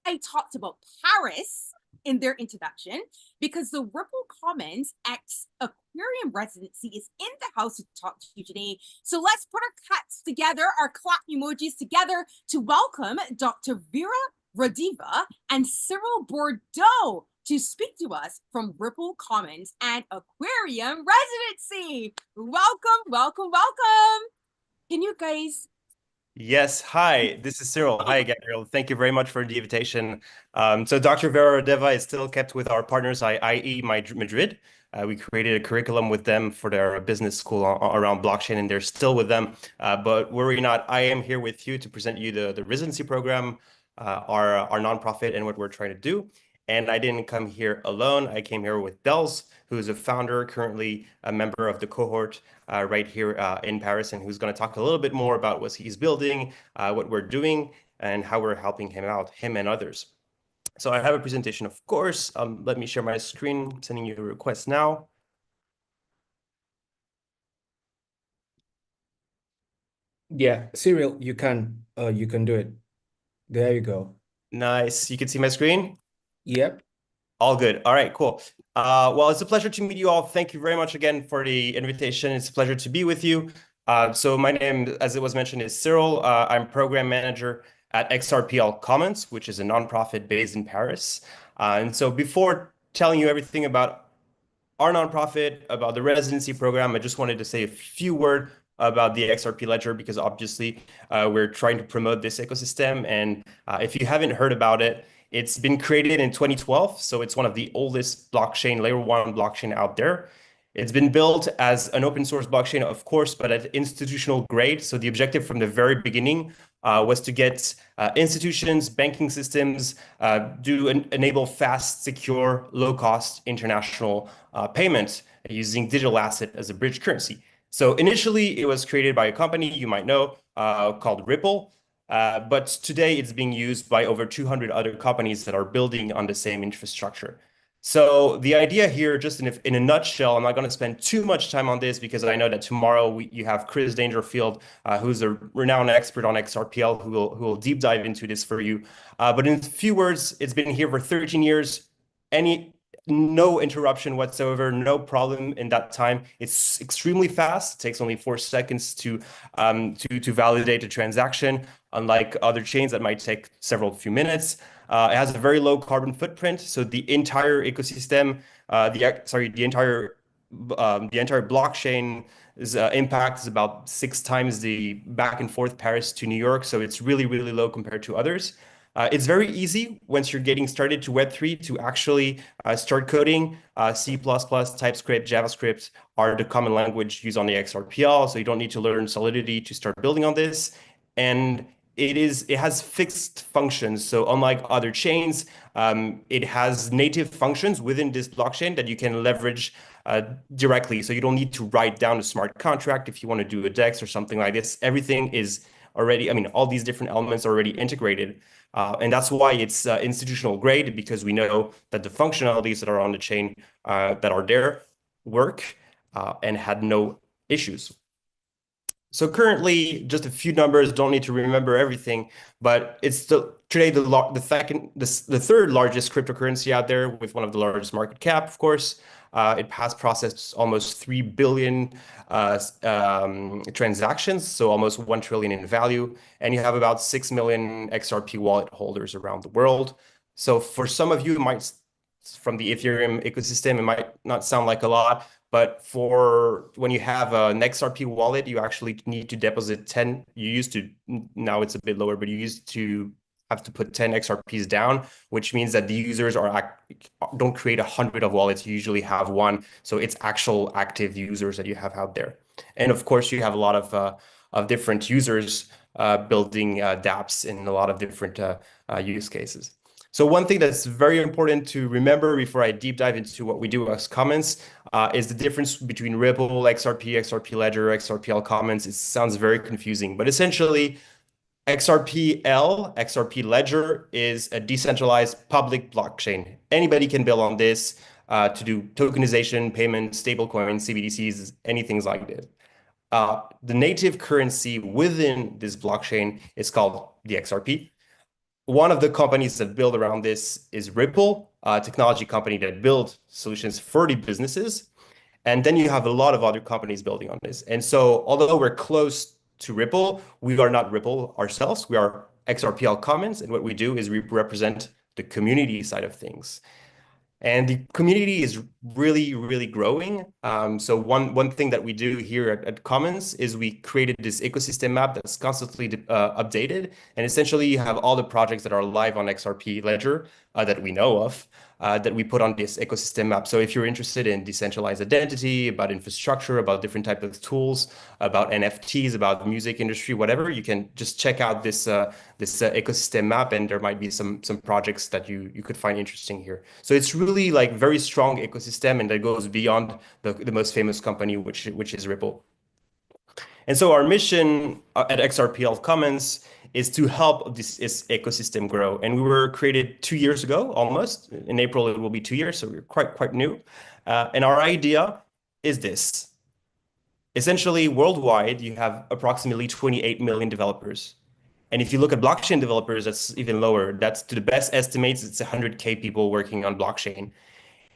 I talked about Paris in their introduction, because the Ripple Commons X Aquarium residency is in the house to talk to you today. So let's put our claps together, our clap emojis together to welcome Dr. Vera Radiva and Cyril Bordeaux to speak to us from Ripple Commons and Aquarium Residency. Welcome, welcome, welcome. Can you guys... Yes, hi, this is Cyril. Hi, Gabriel. Thank you very much for the invitation. So Dr. Vera Deva is still kept with our partners, i.e. Madrid. We created a curriculum with them for their business school around blockchain, and they're still with them. But worry not, I am here with you to present you the residency program, our nonprofit, and what we're trying to do. And I didn't come here alone. I came here with Dels, who is a founder, currently a member of the cohort right here in Paris, and who's going to talk a little bit more about what he's building, what we're doing, and how we're helping him out, him and others. So I have a presentation, of course. Let me share my screen. I'm sending you a request now. Yeah, Cyril, you can do it. There you go. Nice. You can see my screen? Yep. All good. All right, cool. Well, it's a pleasure to meet you all. Thank you very much again for the invitation. It's a pleasure to be with you. So my name, as it was mentioned, is Cyril. I'm program manager at XRPL Commons, which is a nonprofit based in Paris. And so before telling you everything about our nonprofit, about the residency program, I just wanted to say a few words about the XRP Ledger, because obviously we're trying to promote this ecosystem. And if you haven't heard about it, it's been created in 2012. So it's one of the oldest blockchain, layer one blockchain out there. It's been built as an open source blockchain, of course, but at institutional grade. So the objective from the very beginning was to get institutions, banking systems, enable fast, secure, low-cost international payments using digital asset as a bridge currency. So initially, it was created by a company you might know called Ripple. But today, it's being used by over 200 other companies that are building on the same infrastructure. So the idea here, just in a nutshell, I'm not going to spend too much time on this because I know that tomorrow you have Chris Dangerfield, who's a renowned expert on XRPL, who will deep dive into this for you. But in a few words, it's been here for 13 years. No interruption whatsoever, no problem in that time. It's extremely fast. It takes only 4 seconds to validate a transaction, unlike other chains that might take several few minutes. It has a very low carbon footprint, so the entire ecosystem, the entire blockchain impact is about 6 times the back and forth Paris to New York, so it's really, really low compared to others. It's very easy once you're getting started to Web3 to actually start coding. C++, TypeScript, JavaScript are the common language used on the XRPL, so you don't need to learn Solidity to start building on this. And it has fixed functions. So unlike other chains, it has native functions within this blockchain that you can leverage directly. So you don't need to write down a smart contract if you want to do a DEX or something like this. Everything is already, all these different elements are already integrated. And that's why it's institutional grade, because we know that the functionalities that are on the chain that are there work and had no issues. So currently, just a few numbers, don't need to remember everything, but it's today the third largest cryptocurrency out there, with one of the largest market cap, of course. It has processed almost 3 billion transactions, so almost 1 trillion in value, and you have about 6 million XRP wallet holders around the world. So for some of you, from the Ethereum ecosystem, it might not sound like a lot, but for when you have an XRP wallet, you actually need to deposit 10. Now it's a bit lower, but you used to have to put 10 XRPs down, which means that the users don't create 100 of wallets. You usually have one. So it's actual active users that you have out there. And of course, you have a lot of different users building dApps in a lot of different use cases. So one thing that's very important to remember before I deep dive into what we do as Commons is the difference between Ripple, XRP, XRP Ledger, XRPL Commons. It sounds very confusing, but essentially XRP Ledger is a decentralized public blockchain. Anybody can build on this to do tokenization, payment, stablecoins, CBDCs, anything like this. The native currency within this blockchain is called the XRP. One of the companies that build around this is Ripple, a technology company that builds solutions for the businesses. And then you have a lot of other companies building on this. And so although we're close to Ripple, we are not Ripple ourselves. We are XRPL Commons. And what we do is we represent the community side of things. And the community is really, really growing. So one thing that we do here at Commons is we created this ecosystem map that's constantly updated. And essentially, you have all the projects that are live on XRP Ledger that we know of. that we put on this ecosystem map. So if you're interested in decentralized identity, about infrastructure, about different types of tools, about NFTs, about the music industry, whatever, you can just check out this ecosystem map, and there might be some projects that you could find interesting here. So it's really like very strong ecosystem, and that goes beyond the most famous company, which is Ripple. And so our mission at XRPL Commons is to help this ecosystem grow. And we were created 2 years ago, almost. In April, it will be 2 years, so we're quite new. And our idea is this. Essentially, worldwide, you have approximately 28 million developers. And if you look at blockchain developers, that's even lower. That's, to the best estimates, it's 100K people working on blockchain.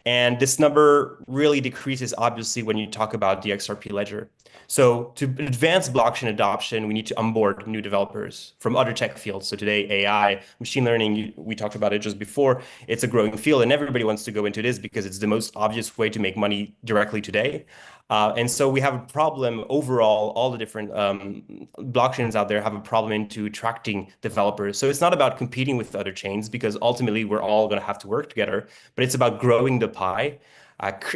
And this number really decreases, obviously, when you talk about the XRP ledger. So to advance blockchain adoption, we need to onboard new developers from other tech fields. So today, AI, machine learning, we talked about it just before. It's a growing field, and everybody wants to go into this because it's the most obvious way to make money directly today. And so we have a problem overall. All the different blockchains out there have a problem into attracting developers. So it's not about competing with other chains, because ultimately we're all going to have to work together, but it's about growing the pie.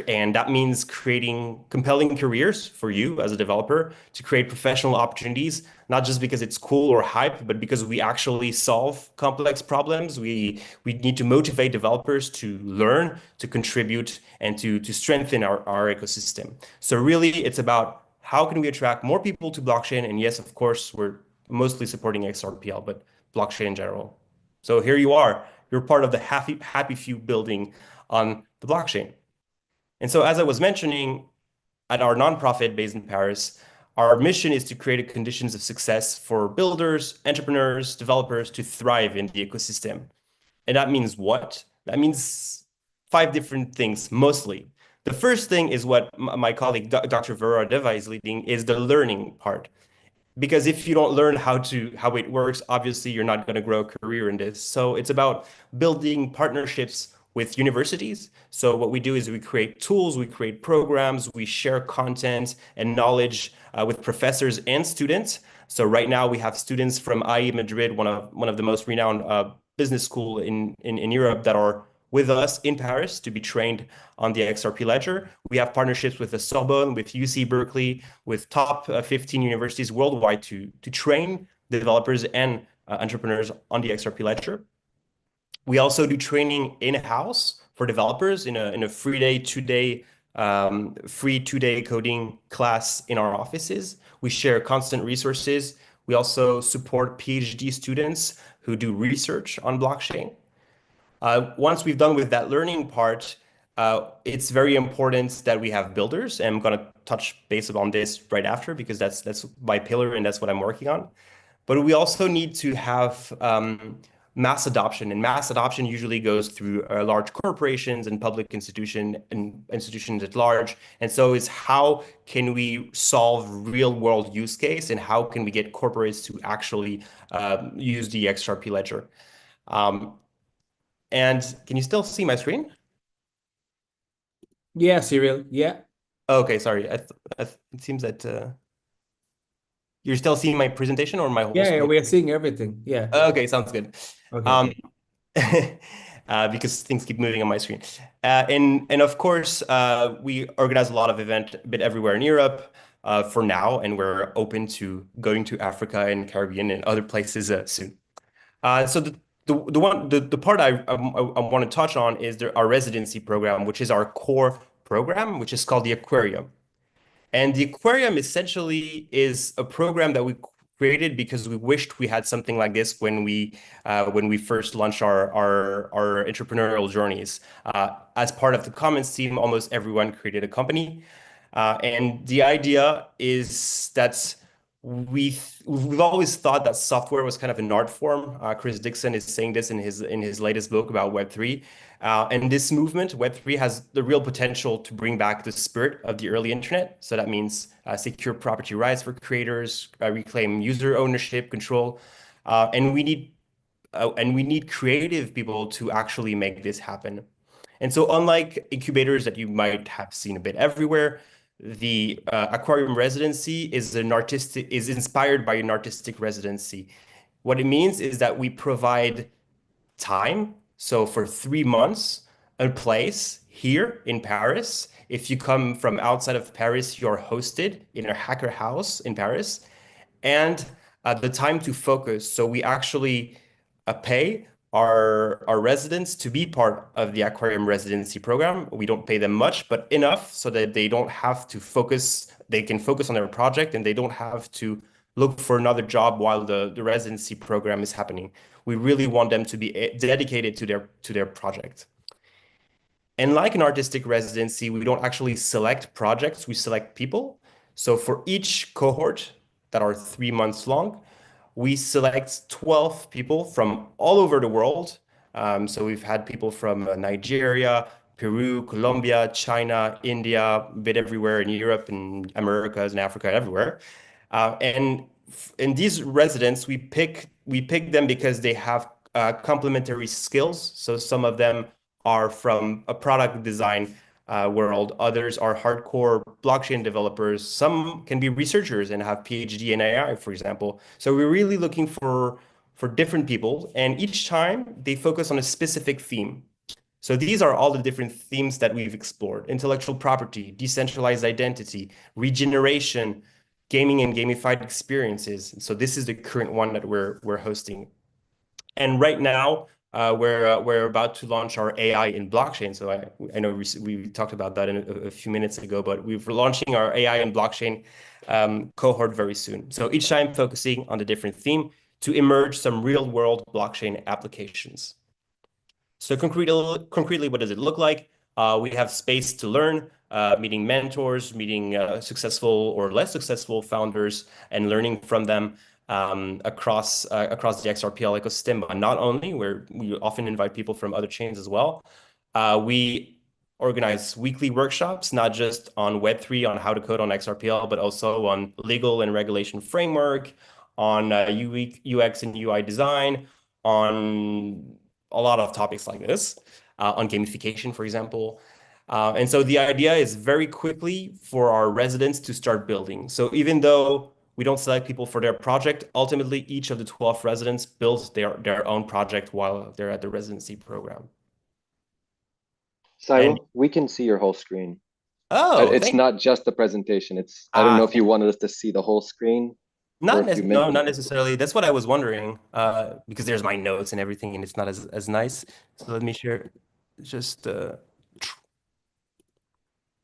And that means creating compelling careers for you as a developer, to create professional opportunities, not just because it's cool or hype, but because we actually solve complex problems. We need to motivate developers to learn, to contribute, and to strengthen our ecosystem. So really, it's about how can we attract more people to blockchain? And yes, of course, we're mostly supporting XRPL, but blockchain in general. So here you are. You're part of the happy few building on the blockchain. And so, as I was mentioning, at our nonprofit based in Paris, our mission is to create conditions of success for builders, entrepreneurs, developers to thrive in the ecosystem. And that means what? That means 5 different things, mostly. The first thing is what my colleague, Dr. Vera Deva, is leading, is the learning part. Because if you don't learn how it works, obviously you're not going to grow a career in this. So it's about building partnerships with universities. So what we do is we create tools, we create programs, we share content and knowledge with professors and students. So right now we have students from IE Madrid, one of the most renowned business school in Europe, that are with us in Paris to be trained on the XRP ledger. We have partnerships with the Sorbonne, with UC Berkeley, with top 15 universities worldwide to train developers and entrepreneurs on the XRP ledger. We also do training in-house for developers in a free 2-day coding class in our offices. We share constant resources. We also support PhD students who do research on blockchain. Once we've done with that learning part, it's very important that we have builders, and I'm going to touch base on this right after, because that's my pillar and that's what I'm working on. But we also need to have mass adoption, and mass adoption usually goes through large corporations and public institutions at large. And so it's how can we solve real world use case, and how can we get corporates to actually use the XRP ledger? And can you still see my screen? Yeah, Cyril. Yeah. Okay, sorry. It seems that you're still seeing my presentation or my whole Yeah, screen? we are seeing everything. Yeah. Okay, sounds good. Okay. Because things keep moving on my screen. And of course, we organize a lot of events a bit everywhere in Europe for now, and we're open to going to Africa and Caribbean and other places soon. So the part I want to touch on is our residency program, which is our core program, which is called the Aquarium. And the Aquarium essentially is a program that we created because we wished we had something like this when we first launched our entrepreneurial journeys. As part of the Commons team, almost everyone created a company. And the idea is that we've always thought that software was kind of an art form. Chris Dixon is saying this in his latest book about Web3. And this movement, Web3, has the real potential to bring back the spirit of the early internet. So that means secure property rights for creators, reclaim user ownership, control, and we need creative people to actually make this happen. And so, unlike incubators that you might have seen a bit everywhere, the Aquarium residency is inspired by an artistic residency. What it means is that we provide time. So for 3 months, a place here in Paris. If you come from outside of Paris, you're hosted in a hacker house in Paris. And the time to focus. So we actually pay our residents to be part of the aquarium residency program. We don't pay them much, but enough so that they don't have to focus. They can focus on their project and they don't have to look for another job while the residency program is happening. We really want them to be dedicated to their project. And like an artistic residency, we don't actually select projects, we select people. So for each cohort that are 3 months long, we select 12 people from all over the world. So we've had people from Nigeria, Peru, Colombia, China, India, a bit everywhere in Europe and Americas and Africa, everywhere. And in these residents, we pick them because they have complementary skills. So some of them are from a product design world. Others are hardcore blockchain developers. Some can be researchers and have PhD in AI, for example. So we're really looking for different people, and each time they focus on a specific theme. So these are all the different themes that we've explored: intellectual property, decentralized identity, regeneration, gaming and gamified experiences. So this is the current one that we're hosting. And right now, we're about to launch our AI in blockchain. So I know we talked about that a few minutes ago, but we're launching our AI in blockchain cohort very soon. So each time focusing on the different theme to emerge some real world blockchain applications. So concretely, what does it look like? We have space to learn, meeting mentors, meeting successful or less successful founders, and learning from them across the XRPL ecosystem. But not only, we often invite people from other chains as well. We organize weekly workshops, not just on Web3, on how to code on XRPL, but also on legal and regulation framework, on UX and UI design, on a lot of topics like this, on gamification, for example. And so the idea is very quickly for our residents to start building. So even though we don't select people for their project, ultimately each of the 12 residents builds their own project while they're at the residency program. Cyril, we can see your whole screen. Oh, it's not just the presentation. I don't know if you wanted us to see the whole screen. No, not necessarily. That's what I was wondering, because there's my notes and everything, and it's not as nice. So let me share just because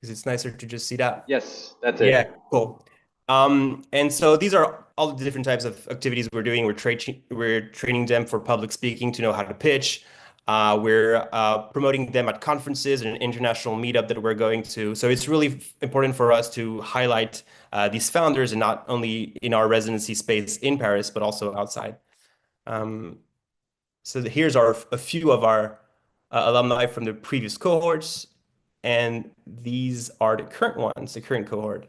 it's nicer to just see that. Yes, that's it. Yeah, cool. And so these are all the different types of activities we're doing. We're training them for public speaking to know how to pitch. We're promoting them at conferences and an international meetup that we're going to. So it's really important for us to highlight these founders, and not only in our residency space in Paris, but also outside. So here's a few of our alumni from the previous cohorts, and these are the current ones, the current cohort.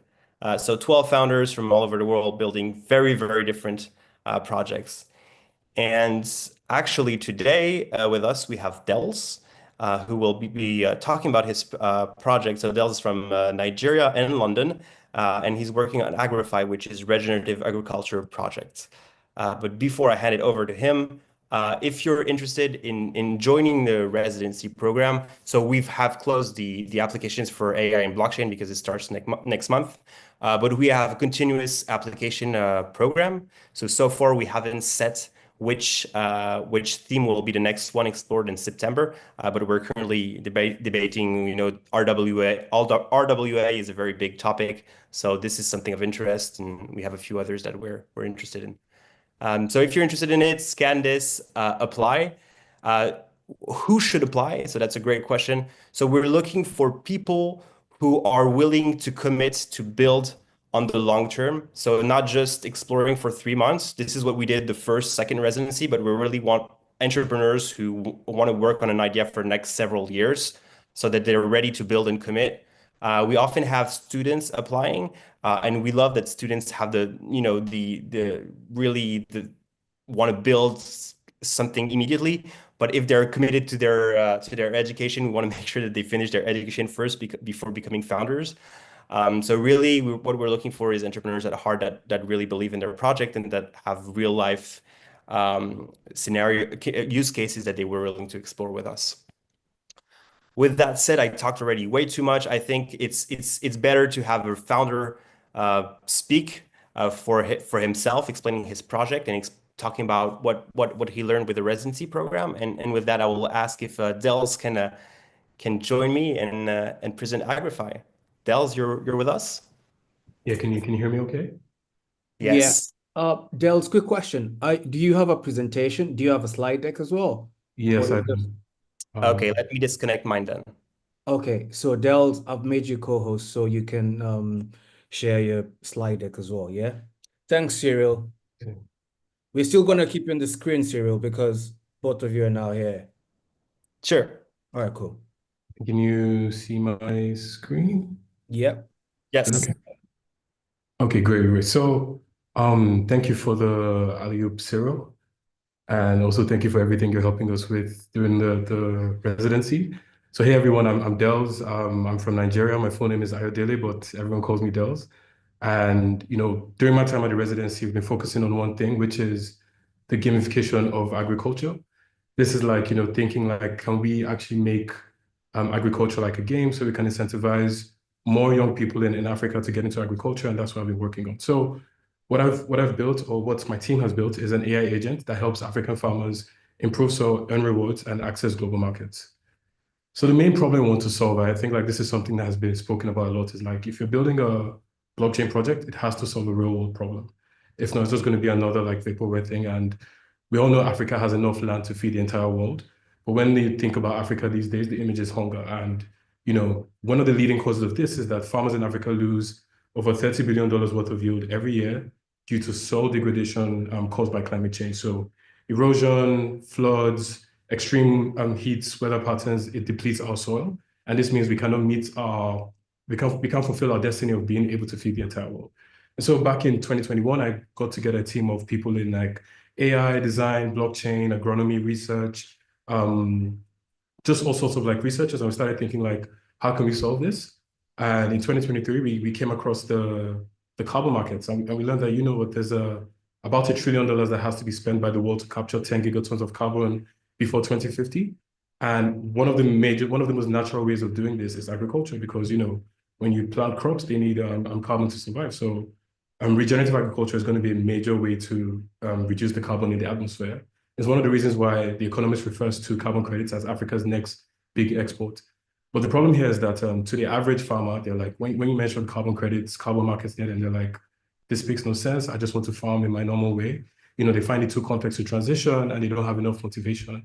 So 12 founders from all over the world building very, very different projects. And actually today with us, we have Dels, who will be talking about his project. So Dels is from Nigeria and London, and he's working on Agrify, which is regenerative agriculture project. But before I hand it over to him, if you're interested in joining the residency program, so we have closed the applications for AI and blockchain because it starts next month. But we have a continuous application program. So far we haven't set which theme will be the next one explored in September. But we're currently debating, RWA. RWA is a very big topic. So this is something of interest, and we have a few others that we're interested in. So if you're interested in it, scan this, apply. Who should apply? So that's a great question. So we're looking for people who are willing to commit to build on the long term. So not just exploring for 3 months. This is what we did the first, second residency, but we really want entrepreneurs who want to work on an idea for the next several years so that they're ready to build and commit. We often have students applying, and we love that students have the want to build something immediately. But if they're committed to their education, we want to make sure that they finish their education first before becoming founders. So really, what we're looking for is entrepreneurs at heart that really believe in their project and that have real life scenario use cases that they were willing to explore with us. With that said, I talked already way too much. I think it's better to have a founder speak for himself, explaining his project and talking about what he learned with the residency program. And with that, I will ask if Dels can join me and present Agrify. Dels, you're with us? Yeah, can you hear me okay? Yes. Dels, quick question. Do you have a presentation? Do you have a slide deck as well? Yes, Or I is it- do. Okay, let me disconnect mine then. Okay, so Dels, I've made you co-host so you can share your slide deck as well, yeah? Thanks, Cyril. Okay. We're still gonna keep you on the screen, Cyril, because both of you are now here. Sure. All right, cool. Can you see my screen? Yep. Yes. Okay. Okay, great. So, thank you for the alley-oop, Cyril. And also thank you for everything you're helping us with during the residency. So hey everyone, I'm Dels. I'm from Nigeria. My full name is Ayodele, but everyone calls me Dels. And during my time at the residency, we've been focusing on one thing, which is the gamification of agriculture. This is like, thinking like, can we actually make agriculture like a game so we can incentivize more young people in Africa to get into agriculture? And that's what I've been working on. So what I've built, or what my team has built, is an AI agent that helps African farmers improve soil, earn rewards, and access global markets. So the main problem we want to solve, I think like this is something that has been spoken about a lot, is like if you're building a blockchain project, it has to solve a real world problem. If not, it's just going to be another like vaporware thing. And we all know Africa has enough land to feed the entire world. But when they think about Africa these days, the image is hunger. And one of the leading causes of this is that farmers in Africa lose over $30 billion worth of yield every year due to soil degradation caused by climate change. So erosion, floods, extreme heats, weather patterns, it depletes our soil. And this means we cannot we can't fulfill our destiny of being able to feed the entire world. And so back in 2021, I got together a team of people in like AI, design, blockchain, agronomy, research, just all sorts of like researchers. And we started thinking like, how can we solve this? And in 2023, we came across the carbon markets, and we learned that, there's about $1 trillion that has to be spent by the world to capture 10 gigatons of carbon before 2050. And one of the most natural ways of doing this is agriculture, because, when you plant crops, they need carbon to survive. So regenerative agriculture is going to be a major way to reduce the carbon in the atmosphere. It's one of the reasons why The Economist refers to carbon credits as Africa's next big export. But the problem here is that to the average farmer, they're like, when you mention carbon credits, carbon markets there, and they're like, this makes no sense. I just want to farm in my normal way. They find it too complex to transition, and they don't have enough motivation.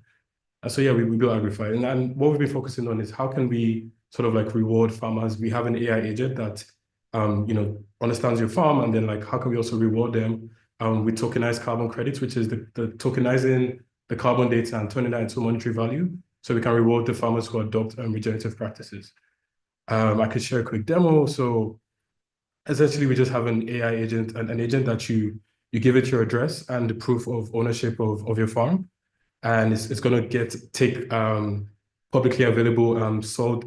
And so yeah, we built Agrify. And what we've been focusing on is how can we sort of like reward farmers? We have an AI agent that understands your farm, and then like how can we also reward them with tokenized carbon credits, which is the tokenizing the carbon data and turning that into monetary value, so we can reward the farmers who adopt regenerative practices. I could share a quick demo. So essentially, we just have an AI agent, and an agent that you give it your address and the proof of ownership of your farm, and it's going to take publicly available soil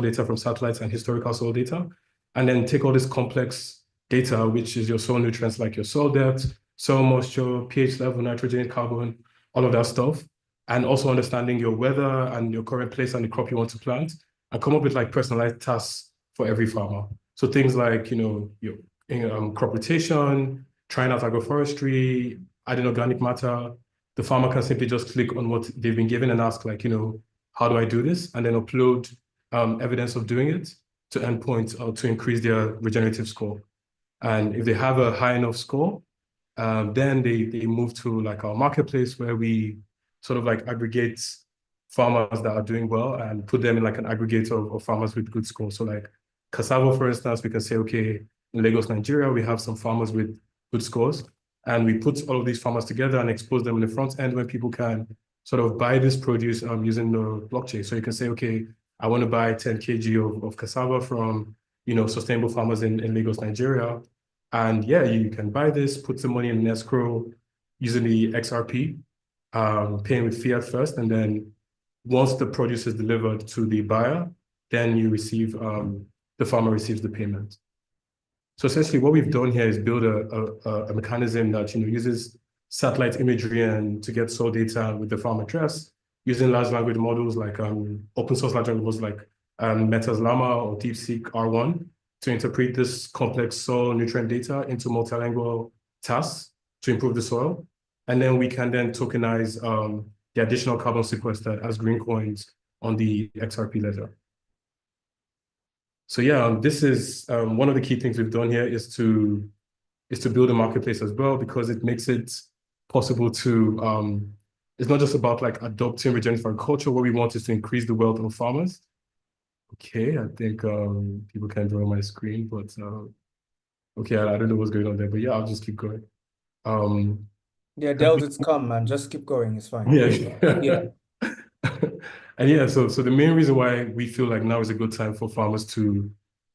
data from satellites and historical soil data, and then take all this complex data, which is your soil nutrients like your soil depth, soil moisture, pH level, nitrogen, carbon, all of that stuff, and also understanding your weather and your current place and the crop you want to plant, and come up with like personalized tasks for every farmer. So things like, your crop rotation, trying out agroforestry, adding organic matter. The farmer can simply just click on what they've been given and ask like, how do I do this? And then upload evidence of doing it to endpoints to increase their regenerative score. And if they have a high enough score, then they move to like our marketplace, where we sort of like aggregate farmers that are doing well and put them in like an aggregator of farmers with good scores. So like cassava, for instance, we can say, okay, in Lagos, Nigeria, we have some farmers with good scores, and we put all of these farmers together and expose them in the front end when people can sort of buy this produce using the blockchain. So you can say, okay, I want to buy 10 kg of cassava from, sustainable farmers in Lagos, Nigeria. And yeah, you can buy this, put some money in an escrow using the XRP, paying with fiat first. And then once the produce is delivered to the buyer, then you receive, the farmer receives the payment. So essentially what we've done here is build a mechanism that, uses satellite imagery and to get soil data with the farm address, using large language models like open source large language models like Meta's Llama or DeepSeek R1 to interpret this complex soil nutrient data into multilingual tasks to improve the soil. And then we can then tokenize the additional carbon sequestered as green coins on the XRP ledger. So yeah, this is one of the key things we've done here is to build a marketplace as well, because it makes it possible to it's not just about like adopting regenerative agriculture. What we want is to increase the wealth of farmers. Okay, I think people can draw my screen, but okay, I don't know what's going on there, but yeah, I'll just keep going. Yeah, Dels, it's come, man. Just keep going. It's fine. Yeah. Yeah. And yeah, so the main reason why we feel like now is a good time for farmers to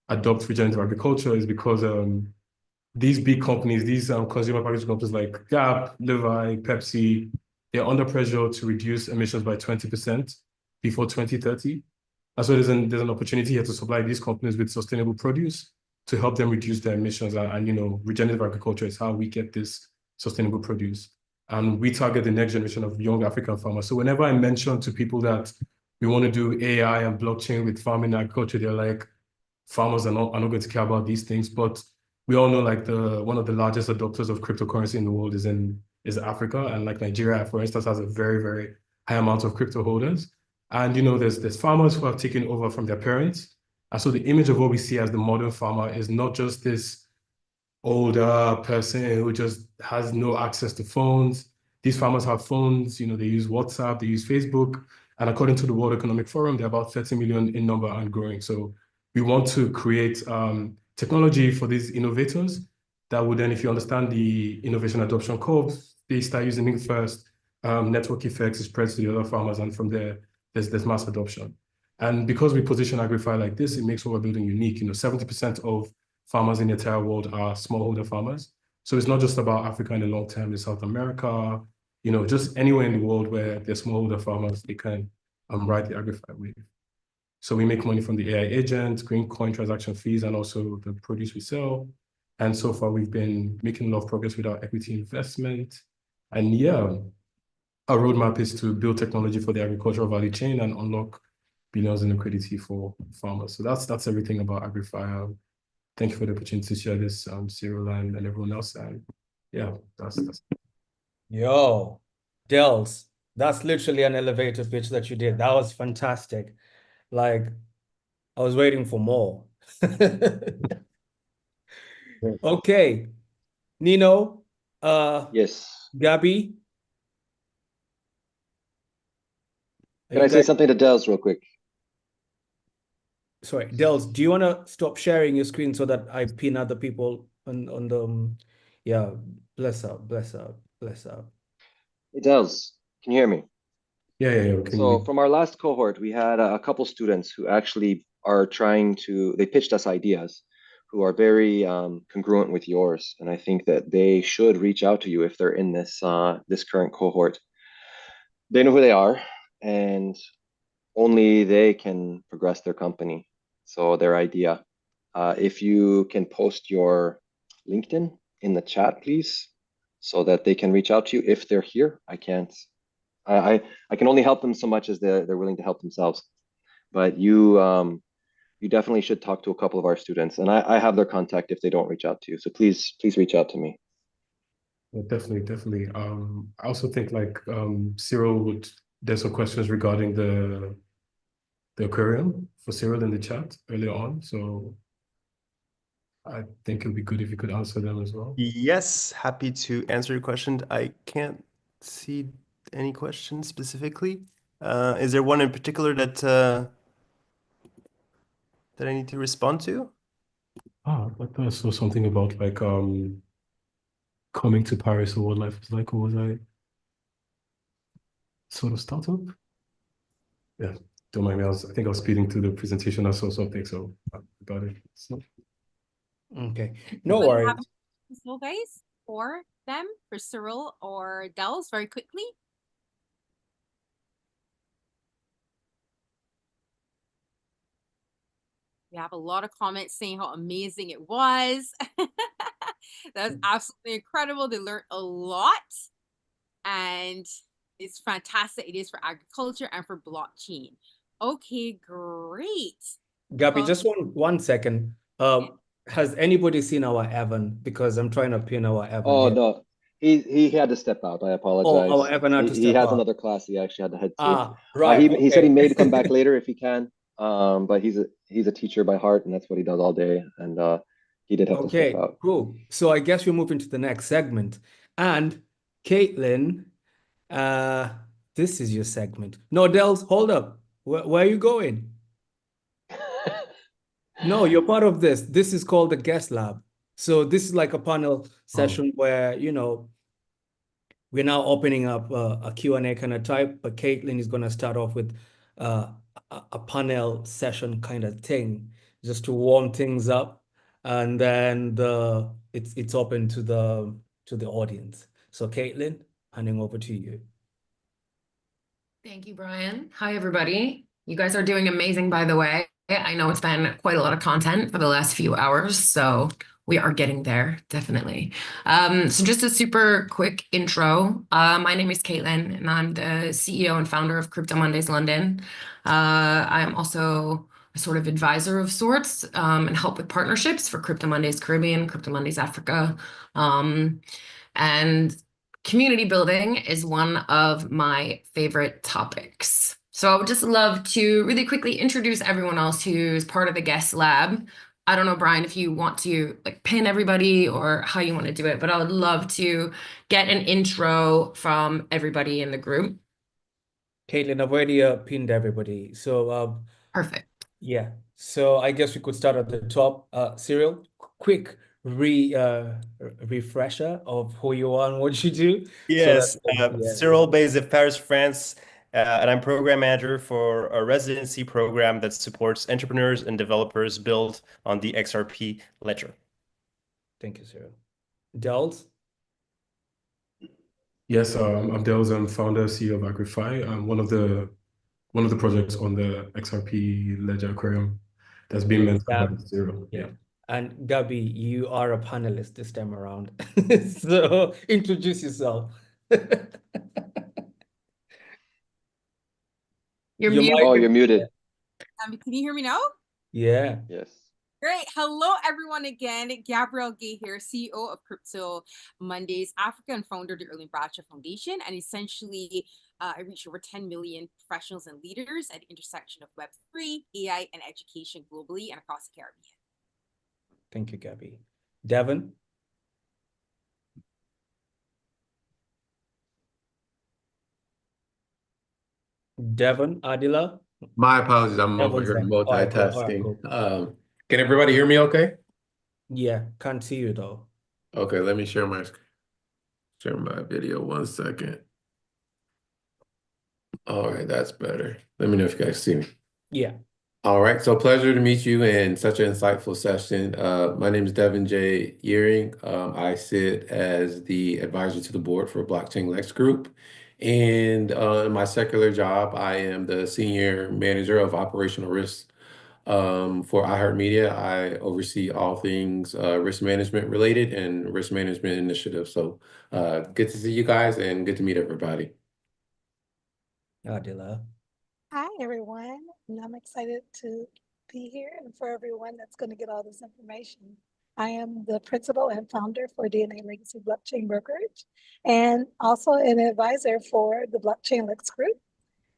adopt regenerative agriculture is because these big companies, these consumer packaging companies like Gap, Levi, Pepsi, they're under pressure to reduce emissions by 20% before 2030. And so there's an opportunity here to supply these companies with sustainable produce to help them reduce their emissions. And you know, regenerative agriculture is how we get this sustainable produce. And we target the next generation of young African farmers. So whenever I mention to people that we want to do AI and blockchain with farming and agriculture, they're like, farmers are not going to care about these things. But we all know like one of the largest adopters of cryptocurrency in the world is Africa. And like Nigeria, for instance, has a very, very high amount of crypto holders. And you know, there's farmers who have taken over from their parents. And so the image of what we see as the modern farmer is not just this older person who just has no access to phones. These farmers have phones, you know, they use WhatsApp, they use Facebook. And according to the World Economic Forum, they're about 30 million in number and growing. So we want to create technology for these innovators that would then, if you understand the innovation adoption curves, they start using it first, network effects spreads to the other farmers, and from there, there's mass adoption. And because we position Agrify like this, it makes what we're building unique. You know, 70% of farmers in the entire world are smallholder farmers. So it's not just about Africa in the long term, it's South America, you know, just anywhere in the world where there's smallholder farmers, they can ride the Agrify wave. So we make money from the AI agent, green coin transaction fees, and also the produce we sell. And so far, we've been making a lot of progress with our equity investment. And yeah, our roadmap is to build technology for the agricultural value chain and unlock billions in liquidity for farmers. So that's everything about Agrify. Thank you for the opportunity to share this, Cyril and everyone else. And yeah, that's Yo, Dels, that's literally an elevator pitch that you did. That was fantastic. Like, I was waiting for more. Okay, Nino, Yes. Gabby. Can I say something to Dels real quick? Sorry, Dels, do you want to stop sharing your screen so that I pin other people on the, yeah, bless up. Hey, Dels, can you hear me? Yeah. So from our last cohort, we had a couple students who actually are they pitched us ideas who are very congruent with yours. And I think that they should reach out to you if they're in this current cohort. They know who they are, and only they can progress their company. So their idea. If you can post your LinkedIn in the chat, please, so that they can reach out to you if they're here. I can't. I can only help them so much as they're willing to help themselves. But you definitely should talk to a couple of our students, and I have their contact if they don't reach out to you. So please reach out to me. Yeah, definitely. I also think like Cyril there's some questions regarding the aquarium for Cyril in the chat earlier on. So I think it would be good if you could answer them as well. Yes, happy to answer your question. I can't see any questions specifically. Is there one in particular that I need to respond to? I thought I saw something about like coming to Paris or what life is like, or was I sort of startup? Yeah, don't mind me. I think I was speeding through the presentation. I saw something, so about it. So. Okay, no Do you worries. have any guys for them, for Cyril or Dels, very quickly? We have a lot of comments saying how amazing it was. That was absolutely incredible. They learned a lot. And It's fantastic. It is for agriculture and for blockchain. Okay, great. Gabby, just one second. Has anybody seen our Evan? Because I'm trying to pin our Evan Oh here. no, he had to step out. I apologize. Oh, our Evan had to He step has out. another class he actually had to head to. Right. He said he Okay. may come back later if he can. But he's a teacher by heart, and that's what he does all day. And he did have to step Okay, out. cool. So I guess we're moving to the next segment. And Caitlin, this is your segment. No, Dels, hold up. Where are you going? No, you're part of this. This is called the guest lab. So this is like a panel session where, we're now opening up a Q&A kind of type, but Caitlin is going to start off with a panel session kind of thing, just to warm things up, and then it's open to the audience. So Caitlin, handing over to you. Thank you, Brian. Hi, everybody. You guys are doing amazing, by the way. I know it's been quite a lot of content for the last few hours, so we are getting there, definitely. So just a super quick intro. My name is Caitlin, and I'm the CEO and founder of Crypto Mondays London. I'm also a sort of advisor of sorts, and help with partnerships for Crypto Mondays Caribbean, Crypto Mondays Africa. And community building is one of my favorite topics. So I would just love to really quickly introduce everyone else who's part of the guest lab. I don't know, Brian, if you want to like pin everybody or how you want to do it, but I would love to get an intro from everybody in the group. Caitlin, I've already pinned everybody. So Perfect. yeah. So I guess we could start at the top. Cyril, quick refresher of who you are and what you do. Yes, Yeah. Cyril, based in Paris, France, and I'm program manager for a residency program that supports entrepreneurs and developers build on the XRP ledger. Thank you, Cyril. Dels? Yes, I'm Dels. I'm founder, CEO of Agrify. I'm one of the projects on the XRP Ledger Aquarium that's being mentored by Cyril. Yeah. And Gabby, you are a panelist this time around. So introduce yourself. You're Your muted. mic Oh, is- you're muted. Can you hear me now? Yeah. Yes. Great. Hello, everyone, again. Gabrielle Gay here, CEO of Crypto Mondays Africa and founder of the Erling Bradshaw Foundation. And essentially, I reach over 10 million professionals and leaders at the intersection of Web3, AI, and education globally and across the Caribbean. Thank you, Gabby. Devin? Devin, Adila? My apologies, I'm over Devin's here there. All right, cool. All right, multitasking. cool. Can everybody hear me okay? Yeah, can't see you though. Okay, let me share my video 1 second. All right, that's better. Let me know if you guys see me. Yeah. All right, so pleasure to meet you in such an insightful session. My name is Devin J. Earing. I sit as the advisor to the board for Blockchain Lex Group. And in my secular job, I am the senior manager of operational risk for iHeartMedia. I oversee all things risk management related and risk management initiatives. So good to see you guys and good to meet everybody. Adila. Hi, everyone. And I'm excited to be here and for everyone that's going to get all this information. I am the principal and founder for DNA Legacy Blockchain Brokerage and also an advisor for the Blockchain Lex Group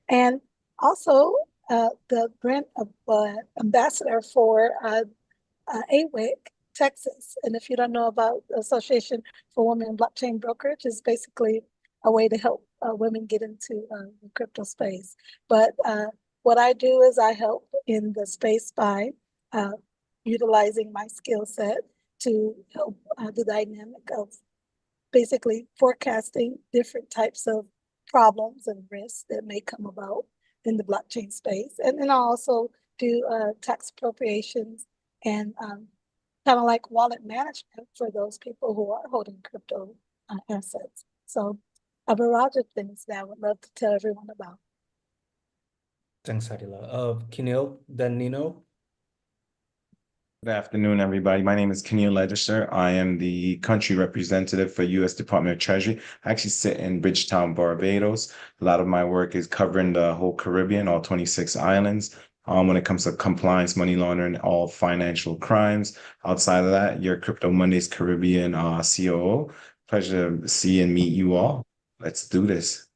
and also the brand ambassador for AWIC, Texas. And if you don't know about the Association for Women in Blockchain Brokerage, it's basically a way to help women get into the crypto space. But what I do is I help in the space by utilizing my skill set to help the dynamic of basically forecasting different types of problems and risks that may come about in the blockchain space. And then I also do tax appropriations and kind of like wallet management for those people who are holding crypto assets. So a variety of things that I would love to tell everyone about. Thanks, Adila. Kinil, then Nino. Good afternoon, everybody. My name is Keir Legister. I am the country representative for U.S. Department of Treasury. I actually sit in Bridgetown, Barbados. A lot of my work is covering the whole Caribbean, all 26 islands. When it comes to compliance, money laundering, all financial crimes. Outside of that, your Crypto Mondays Caribbean COO. Pleasure to see and meet you all. Let's do this.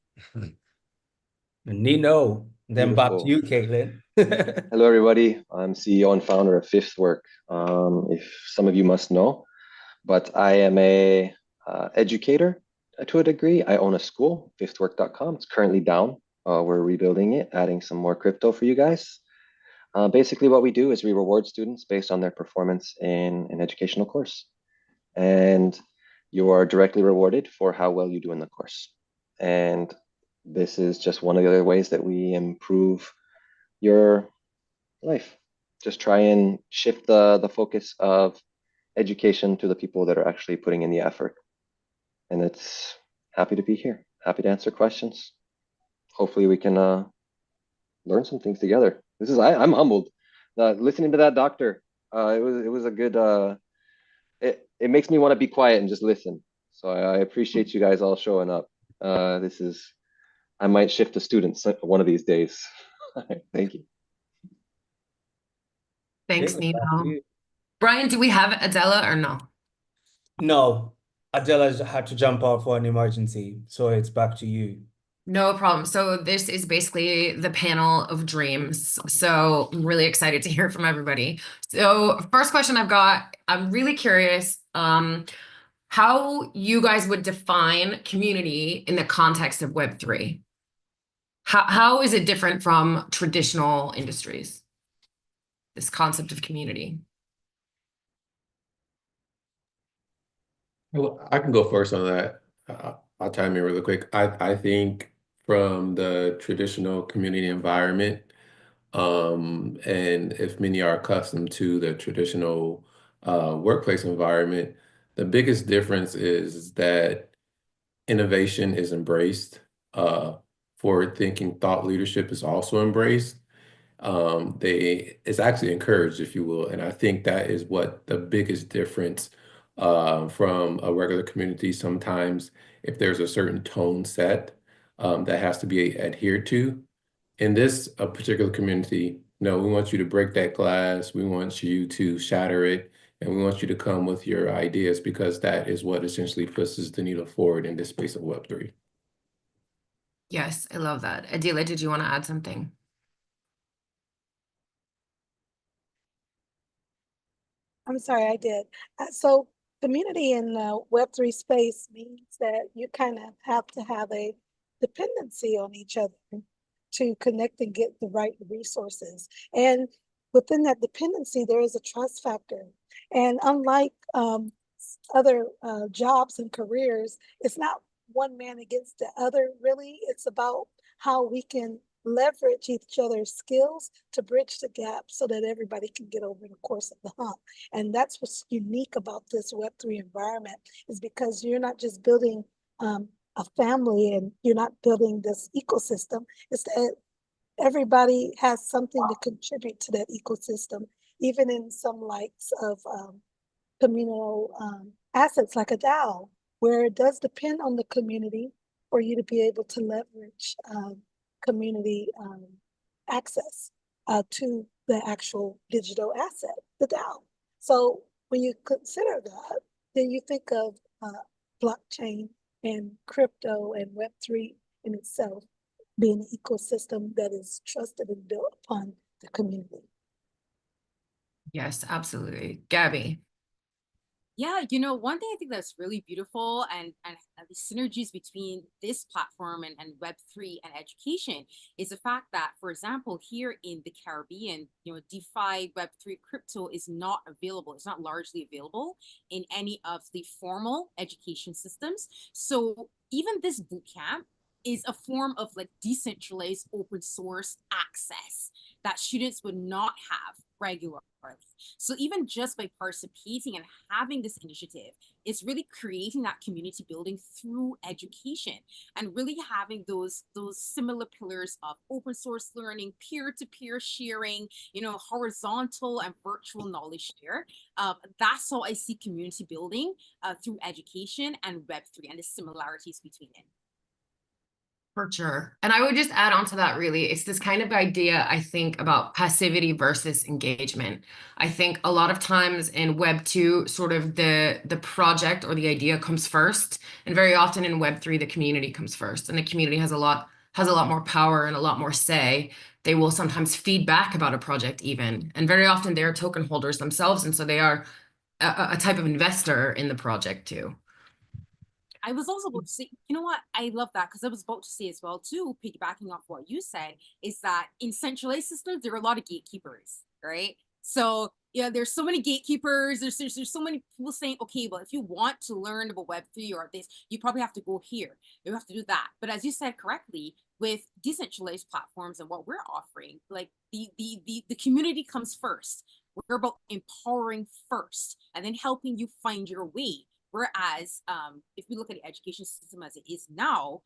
Nino, then back to Beautiful. you, Caitlin. Hello, everybody. I'm CEO and founder of Fifth Work. If some of you must know, but I am a educator to a degree. I own a school, fifthwork.com. It's currently down. We're rebuilding it, adding some more crypto for you guys. Basically, what we do is we reward students based on their performance in an educational course. And you are directly rewarded for how well you do in the course. And this is just one of the other ways that we improve your life. Just try and shift the focus of education to the people that are actually putting in the effort. And it's happy to be here, happy to answer questions. Hopefully we can learn some things together. I'm humbled. Listening to that doctor, it was a good, it makes me want to be quiet and just listen. So I appreciate you guys all showing up. I might shift to students one of these days. Thank you. Thanks, Caitlin, back to Nino. you. Brian, do we have Adela or no? No, Adela had to jump off for an emergency, so it's back to you. No problem. So this is basically the panel of dreams. So I'm really excited to hear from everybody. So first question I've got, I'm really curious how you guys would define community in the context of Web3. How is it different from traditional industries? This concept of community. Well, I can go first on that. I'll chime in really quick. I think from the traditional community environment, and if many are accustomed to the traditional workplace environment, the biggest difference is that innovation is embraced. Forward-thinking thought leadership is also embraced. It's actually encouraged, if you will, and I think that is what the biggest difference from a regular community. Sometimes, if there's a certain tone set that has to be adhered to, in this particular community, no, we want you to break that glass, we want you to shatter it, and we want you to come with your ideas because that is what essentially pushes the needle forward in this space of Web3. Yes, I love that. Adila, did you want to add something? I'm sorry, I did. So community in Web3 space means that you kind of have to have a dependency on each other to connect and get the right resources. And within that dependency, there is a trust factor. And unlike other jobs and careers, it's not one man against the other, really. It's about how we can leverage each other's skills to bridge the gap so that everybody can get over the course of the hump. And that's what's unique about this Web3 environment, is because you're not just building a family and you're not building this ecosystem. It's that everybody has something to contribute to that ecosystem, even in some likes of communal assets like a DAO, where it does depend on the community for you to be able to leverage community access to the actual digital asset, the DAO. So when you consider that, then you think of blockchain and crypto and Web3 in itself being an ecosystem that is trusted and built upon the community. Yes, absolutely. Gabby. Yeah, one thing I think that's really beautiful and the synergies between this platform and Web3 and education is the fact that, for example, here in the Caribbean, DeFi, Web3, crypto is not available. It's not largely available in any of the formal education systems. So even this bootcamp is a form of like decentralized open source access that students would not have regularly. Right. So even just by participating and having this initiative, it's really creating that community building through education and really having those similar pillars of open source learning, peer-to-peer sharing, horizontal and virtual knowledge share. That's how I see community building through education and Web3 and the similarities between it. For sure. And I would just add on to that, really, it's this kind of idea, I think, about passivity versus engagement. I think a lot of times in Web 2, sort of the project or the idea comes first. And very often in Web 3, the community comes first. And the community has a lot more power and a lot more say. They will sometimes feed back about a project even. And very often they're token holders themselves. And so they are a type of investor in the project too. I was also about to say, you know what? I love that because I was about to say as well, too, piggybacking off what you said, is that in centralized systems, there are a lot of gatekeepers, right? So, there's so many gatekeepers. There's so many people saying, okay, well, if you want to learn about Web3 or this, you probably have to go here. You have to do that. But as you said correctly, with decentralized platforms and what we're offering, like the community comes first. We're about empowering first and then helping you find your way. Whereas if we look at the education system as it is now,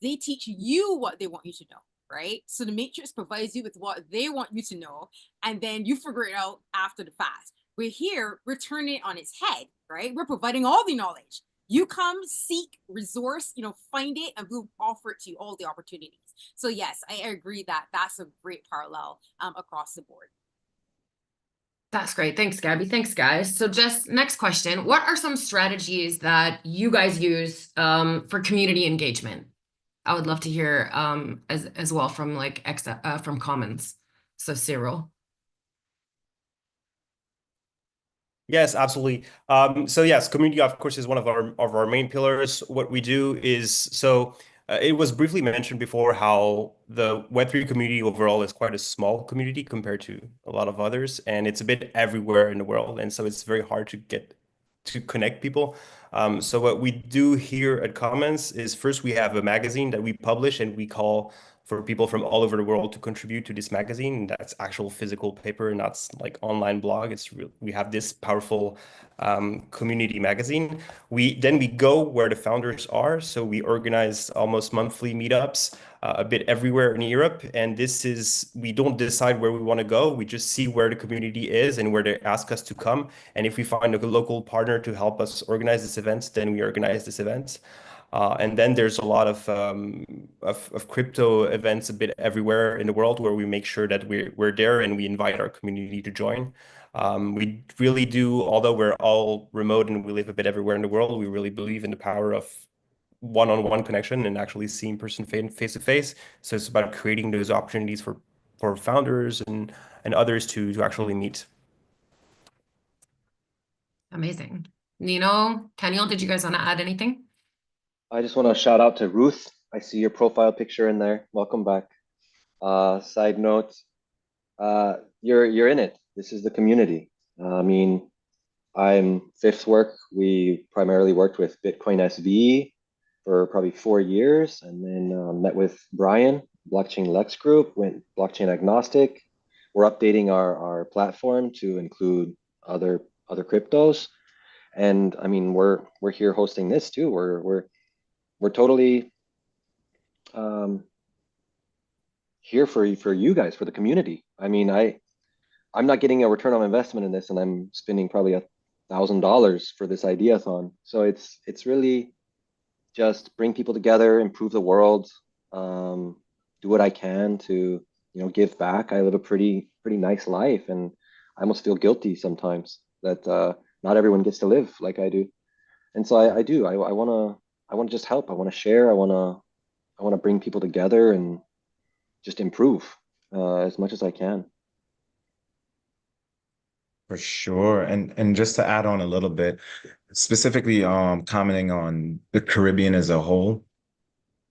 they teach you what they want you to know, right? So the matrix provides you with what they want you to know, and then you figure it out after the fact. We're here, we're turning it on its head, right? We're providing all the knowledge. You come, seek, resource, find it, and we'll offer it to you all the opportunities. So yes, I agree that that's a great parallel across the board. That's great. Thanks, Gabby. Thanks, guys. So just next question. What are some strategies that you guys use for community engagement? I would love to hear as well from from Commons. So Cyril. Yes, absolutely. So yes, community, of course, is one of our main pillars. What we do is it was briefly mentioned before how the Web3 community overall is quite a small community compared to a lot of others, and it's a bit everywhere in the world, and so it's very hard to get to connect people. So what we do here at Commons is first we have a magazine that we publish and we call for people from all over the world to contribute to this magazine. That's actual physical paper, and that's like online blog. We have this powerful community magazine. Then we go where the founders are. So we organize almost monthly meetups a bit everywhere in Europe. And we don't decide where we want to go. We just see where the community is and where they ask us to come. And if we find a local partner to help us organize this event, then we organize this event. And then there's a lot of crypto events a bit everywhere in the world where we make sure that we're there and we invite our community to join. We really do, although we're all remote and we live a bit everywhere in the world, we really believe in the power of one-on-one connection and actually seeing person face to face. So it's about creating those opportunities for founders and others to actually meet. Amazing. Nino, Kenyal, did you guys want to add anything? I just want to shout out to Ruth. I see your profile picture in there. Welcome back. Side note, you're in it. This is the community. I mean, I'm Fifth's work. We primarily worked with Bitcoin SV for probably 4 years, and then met with Brian, Blockchain Lex Group, went blockchain agnostic. We're updating our platform to include other cryptos, and I mean we're here hosting this too. We're totally here for you guys, for the community. I mean, I'm not getting a return on investment in this, and I'm spending probably $1,000 for this ideathon. So it's really just bring people together, improve the world, do what I can to give back. I live a pretty nice life, and I almost feel guilty sometimes that not everyone gets to live like I do. And so I do. I want to just help. I want to share. I want to bring people together and just improve as much as I can. For sure. And just to add on a little bit, specifically commenting on the Caribbean as a whole,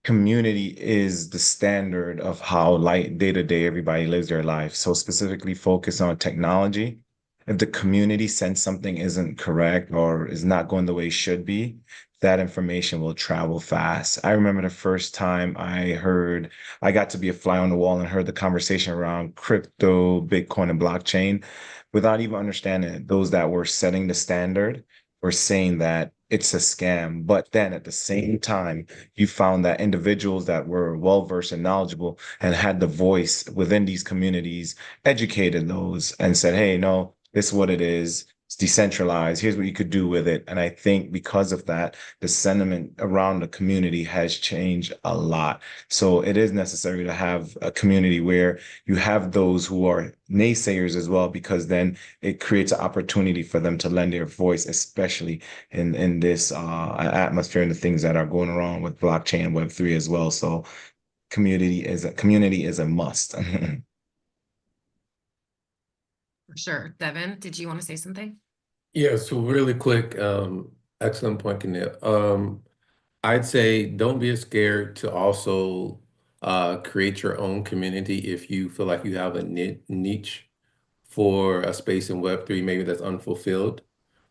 community is the standard of how day to day everybody lives their life. So specifically focus on technology. If the community sense something isn't correct or is not going the way it should be, that information will travel fast. I remember the first time I got to be a fly on the wall and heard the conversation around crypto, Bitcoin, and blockchain. without even understanding it, those that were setting the standard were saying that it's a scam. But then at the same time, you found that individuals that were well-versed and knowledgeable and had the voice within these communities educated those and said, hey, no, this is what it is. It's decentralized. Here's what you could do with it. And I think because of that, the sentiment around the community has changed a lot. So it is necessary to have a community where you have those who are naysayers as well, because then it creates an opportunity for them to lend their voice, especially in this atmosphere and the things that are going around with blockchain and Web3 as well. So community is a must. For sure. Devin, did you want to say something? Yeah, so really quick, excellent point, Kenil. I'd say don't be scared to also create your own community if you feel like you have a niche for a space in Web3, maybe that's unfulfilled.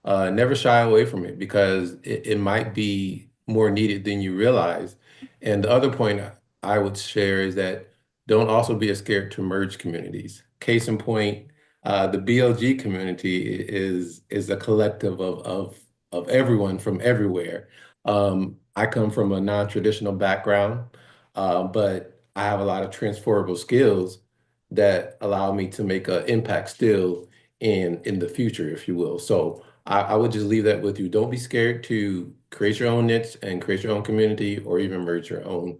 Never shy away from it because it might be more needed than you realize. And the other point I would share is that don't also be scared to merge communities. Case in point, the BLG community is a collective of everyone from everywhere. I come from a non-traditional background, but I have a lot of transferable skills that allow me to make an impact still in the future, if you will. So I would just leave that with you. Don't be scared to create your own niche and create your own community, or even merge your own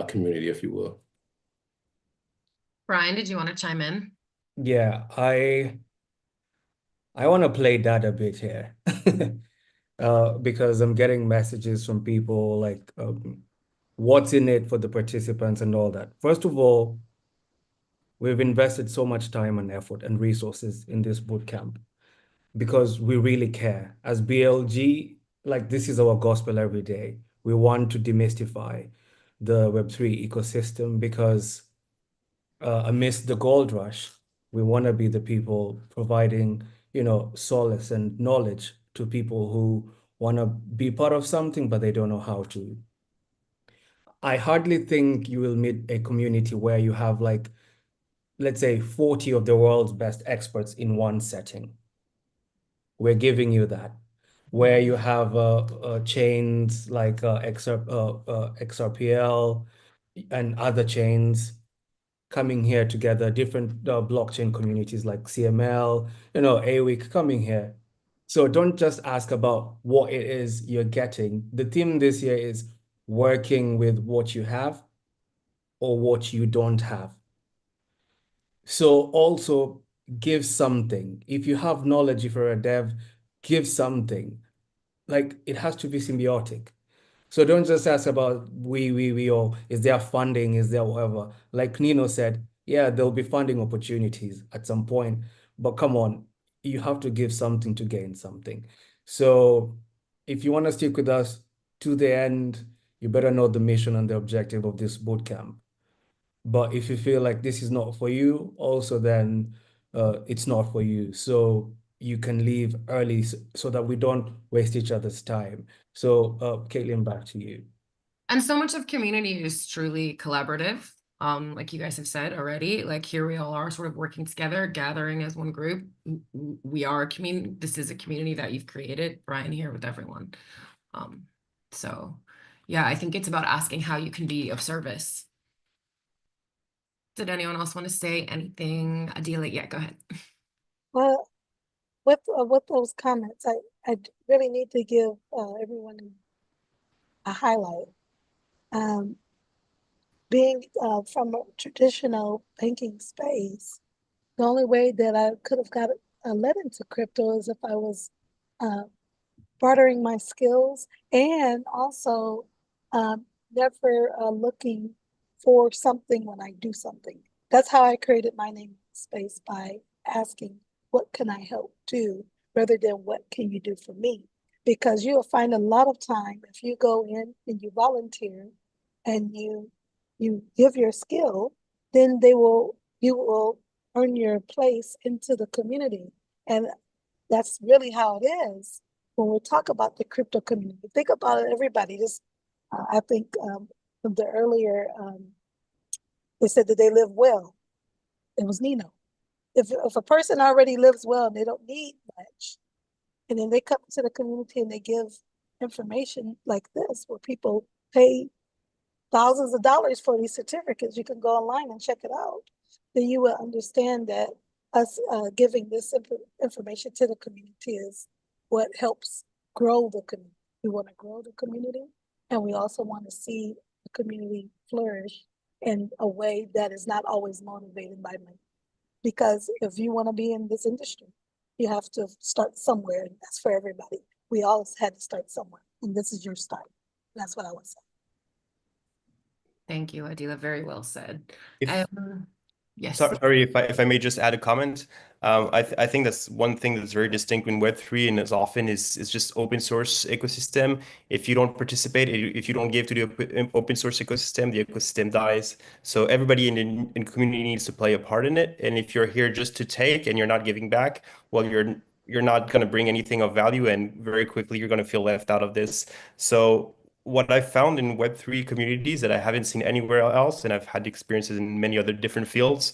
community, if you will. Brian, did you want to chime in? Yeah, I want to play that a bit here. Because I'm getting messages from people like, what's in it for the participants and all that. First of all, we've invested so much time and effort and resources in this bootcamp because we really care. As BLG, like this is our gospel every day. We want to demystify the Web3 ecosystem because amidst the gold rush, we want to be the people providing, solace and knowledge to people who want to be part of something, but they don't know how to. I hardly think you will meet a community where you have like, let's say 40 of the world's best experts in one setting. We're giving you that. Where you have chains like XRPL and other chains coming here together, different blockchain communities like CML, AWIC coming here. So don't just ask about what it is you're getting. The theme this year is working with what you have or what you don't have. So also give something. If you have knowledge, if you're a dev, give something. Like it has to be symbiotic. So don't just ask about we, or is there funding, is there whatever. Like Nino said, yeah, there'll be funding opportunities at some point, but come on, you have to give something to gain something. So if you want to stick with us to the end, you better know the mission and the objective of this bootcamp. But if you feel like this is not for you, also then it's not for you. So you can leave early so that we don't waste each other's time. So Caitlin, back to you. And so much of community is truly collaborative. Like you guys have said already, like here we all are sort of working together, gathering as one group. We are a community. This is a community that you've created, Brian, here with everyone. So yeah, I think it's about asking how you can be of service. Did anyone else want to say anything? Adila, yeah, go ahead. Well, with those comments, I really need to give everyone a highlight. Being from a traditional banking space, the only way that I could have got led into crypto is if I was bartering my skills and also never looking for something when I do something. That's how I created my name space, by asking, what can I help do, rather than what can you do for me? Because you'll find a lot of time if you go in and you volunteer and you give your skill, then you will earn your place into the community. And that's really how it is when we talk about the crypto community. Think about it, everybody. Just I think from the earlier, they said that they live well. It was Nino. if a person already lives well and they don't need much, and then they come to the community and they give information like this, where people pay thousands of dollars for these certificates, you can go online and check it out, then you will understand that us giving this information to the community is what helps grow the community. We want to grow the community, and we also want to see the community flourish in a way that is not always motivated by money. Because if you want to be in this industry, you have to start somewhere, and that's for everybody. We all had to start somewhere, and this is your start. That's what I would say. Thank you, Adila. Very well said. If Yes. Sorry, if I may just add a comment. I think that's one thing that's very distinct in Web3 and as often is just open source ecosystem. If you don't participate, if you don't give to the open source ecosystem, the ecosystem dies. So everybody in the community needs to play a part in it. And if you're here just to take and you're not giving back, well, you're not going to bring anything of value, and very quickly you're going to feel left out of this. So what I found in Web3 communities that I haven't seen anywhere else, and I've had experiences in many other different fields,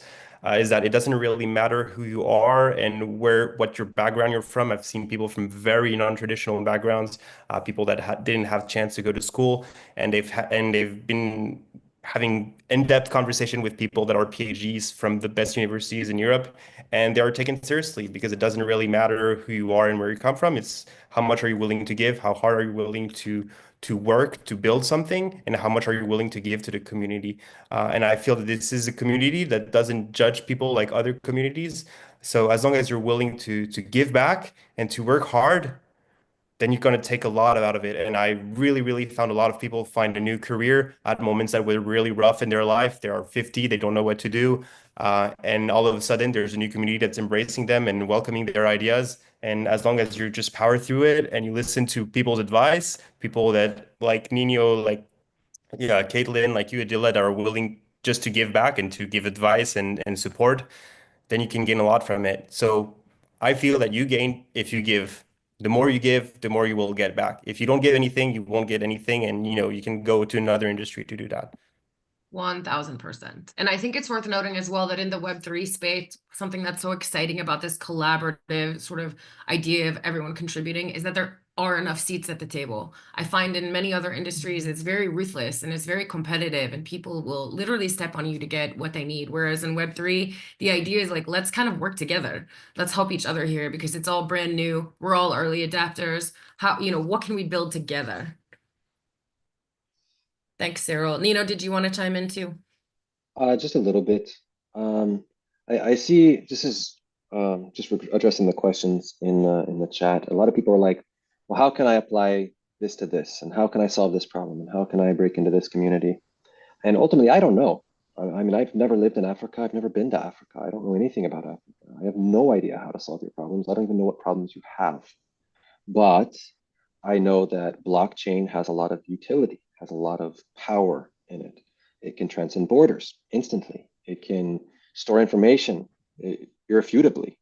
is that it doesn't really matter who you are and what your background you're from. I've seen people from very non-traditional backgrounds, people that didn't have chance to go to school, and they've been having in-depth conversation with people that are PhDs from the best universities in Europe, and they are taken seriously because it doesn't really matter who you are and where you come from. It's how much are you willing to give, how hard are you willing to work to build something, and how much are you willing to give to the community. And I feel that this is a community that doesn't judge people like other communities. So as long as you're willing to give back and to work hard, then you're going to take a lot out of it. And I really, really found a lot of people find a new career at moments that were really rough in their life. They are 50, they don't know what to do. And all of a sudden, there's a new community that's embracing them and welcoming their ideas. And as long as you just power through it and you listen to people's advice, people that like Nino, like yeah, Caitlin, like you, Adila, that are willing just to give back and to give advice and support, then you can gain a lot from it. So I feel that you gain if you give. The more you give, the more you will get back. If you don't give anything, you won't get anything, and you can go to another industry to do that. 1000%. And I think it's worth noting as well that in the Web3 space, something that's so exciting about this collaborative sort of idea of everyone contributing is that there are enough seats at the table. I find in many other industries, it's very ruthless and it's very competitive, and people will literally step on you to get what they need. Whereas in Web3, the idea is like, let's kind of work together. Let's help each other here because it's all brand new. We're all early adapters. What can we build together? Thanks, Cyril. Nino, did you want to chime in too? Just a little bit. I see this is just addressing the questions in the chat. A lot of people are like, well, how can I apply this to this? And how can I solve this problem? And how can I break into this community? And ultimately, I don't know. I mean, I've never lived in Africa. I've never been to Africa. I don't know anything about Africa. I have no idea how to solve your problems. I don't even know what problems you have. But I know that blockchain has a lot of utility, has a lot of power in it. It can transcend borders instantly. It can store information irrefutably.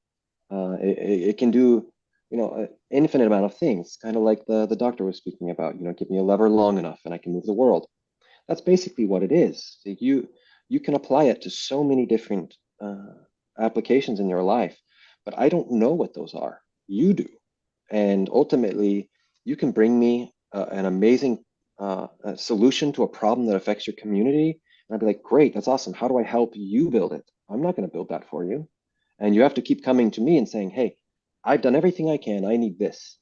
It can do, an infinite amount of things, kind of like the doctor was speaking about. Give me a lever long enough and I can move the world. That's basically what it is. You can apply it to so many different applications in your life, but I don't know what those are. You do. And ultimately, you can bring me an amazing solution to a problem that affects your community. And I'd be like, great, that's awesome. How do I help you build it? I'm not going to build that for you. And you have to keep coming to me and saying, hey, I've done everything I can. I need this.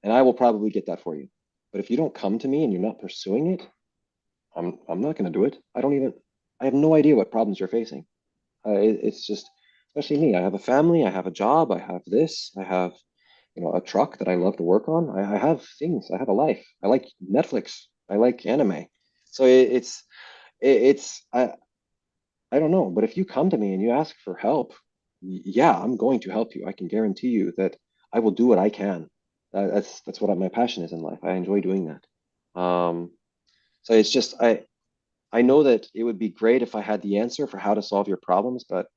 And I will probably get that for you. But if you don't come to me and you're not pursuing it, I'm not going to do it. I have no idea what problems you're facing. It's just, especially me. I have a family. I have a job. I have this. I have a truck that I love to work on. I have things. I have a life. I like Netflix. I like anime. So I don't know. But if you come to me and you ask for help, yeah, I'm going to help you. I can guarantee you that I will do what I can. That's what my passion is in life. I enjoy doing that. So it's just I know that it would be great if I had the answer for how to solve your problems, but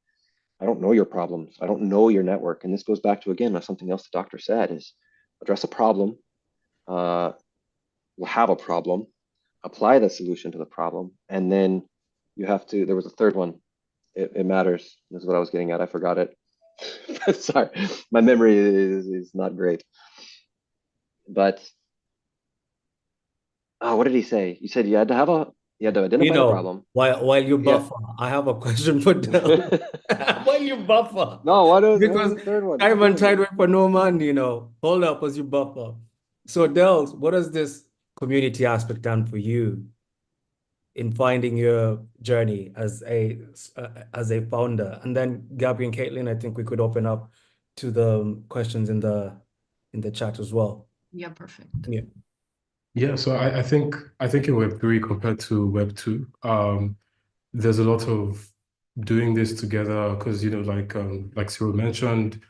I don't know your problems. I don't know your network. And this goes back to, again, something else the doctor said is address a problem, we'll have a problem, apply the solution to the problem. And then there was a third one. It matters. This is what I was getting at. I forgot it. Sorry, my memory is not great. But what did he say? You said you had to identify the problem. While you Yeah. buffer, I have a question for Del. While you buffer. No, what was Because the third one? time and tide wait for no man, hold up as you buffer. So Del, what has this community aspect done for you in finding your journey as a founder? And then Gabby and Caitlin, I think we could open up to the questions in the chat as well. Yeah, perfect. Yeah. Yeah, so I think in Web3 compared to Web2, there's a lot of doing this together because like Cyril mentioned,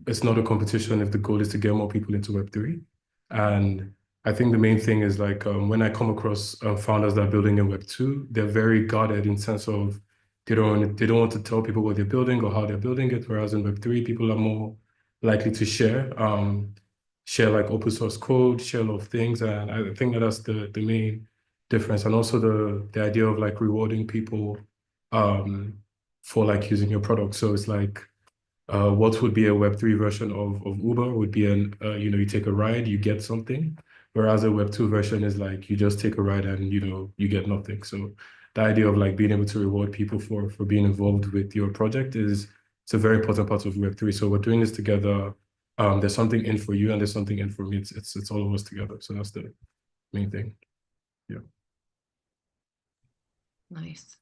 it's not a competition if the goal is to get more people into Web3. And I think the main thing is like when I come across founders that are building in Web2, they're very guarded in sense of they don't want to tell people what they're building or how they're building it. Whereas in Web3, people are more likely to share like open source code, share a lot of things. And I think that's the main difference. And also the idea of like rewarding people for like using your product. So it's like what would be a Web3 version of Uber would be you take a ride, you get something. Whereas a Web2 version is like you just take a ride and you get nothing. So the idea of like being able to reward people for being involved with your project it's a very important part of Web3. So we're doing this together. There's something in for you and there's something in for me. It's all of us together. So that's the main thing. Yeah. Nice.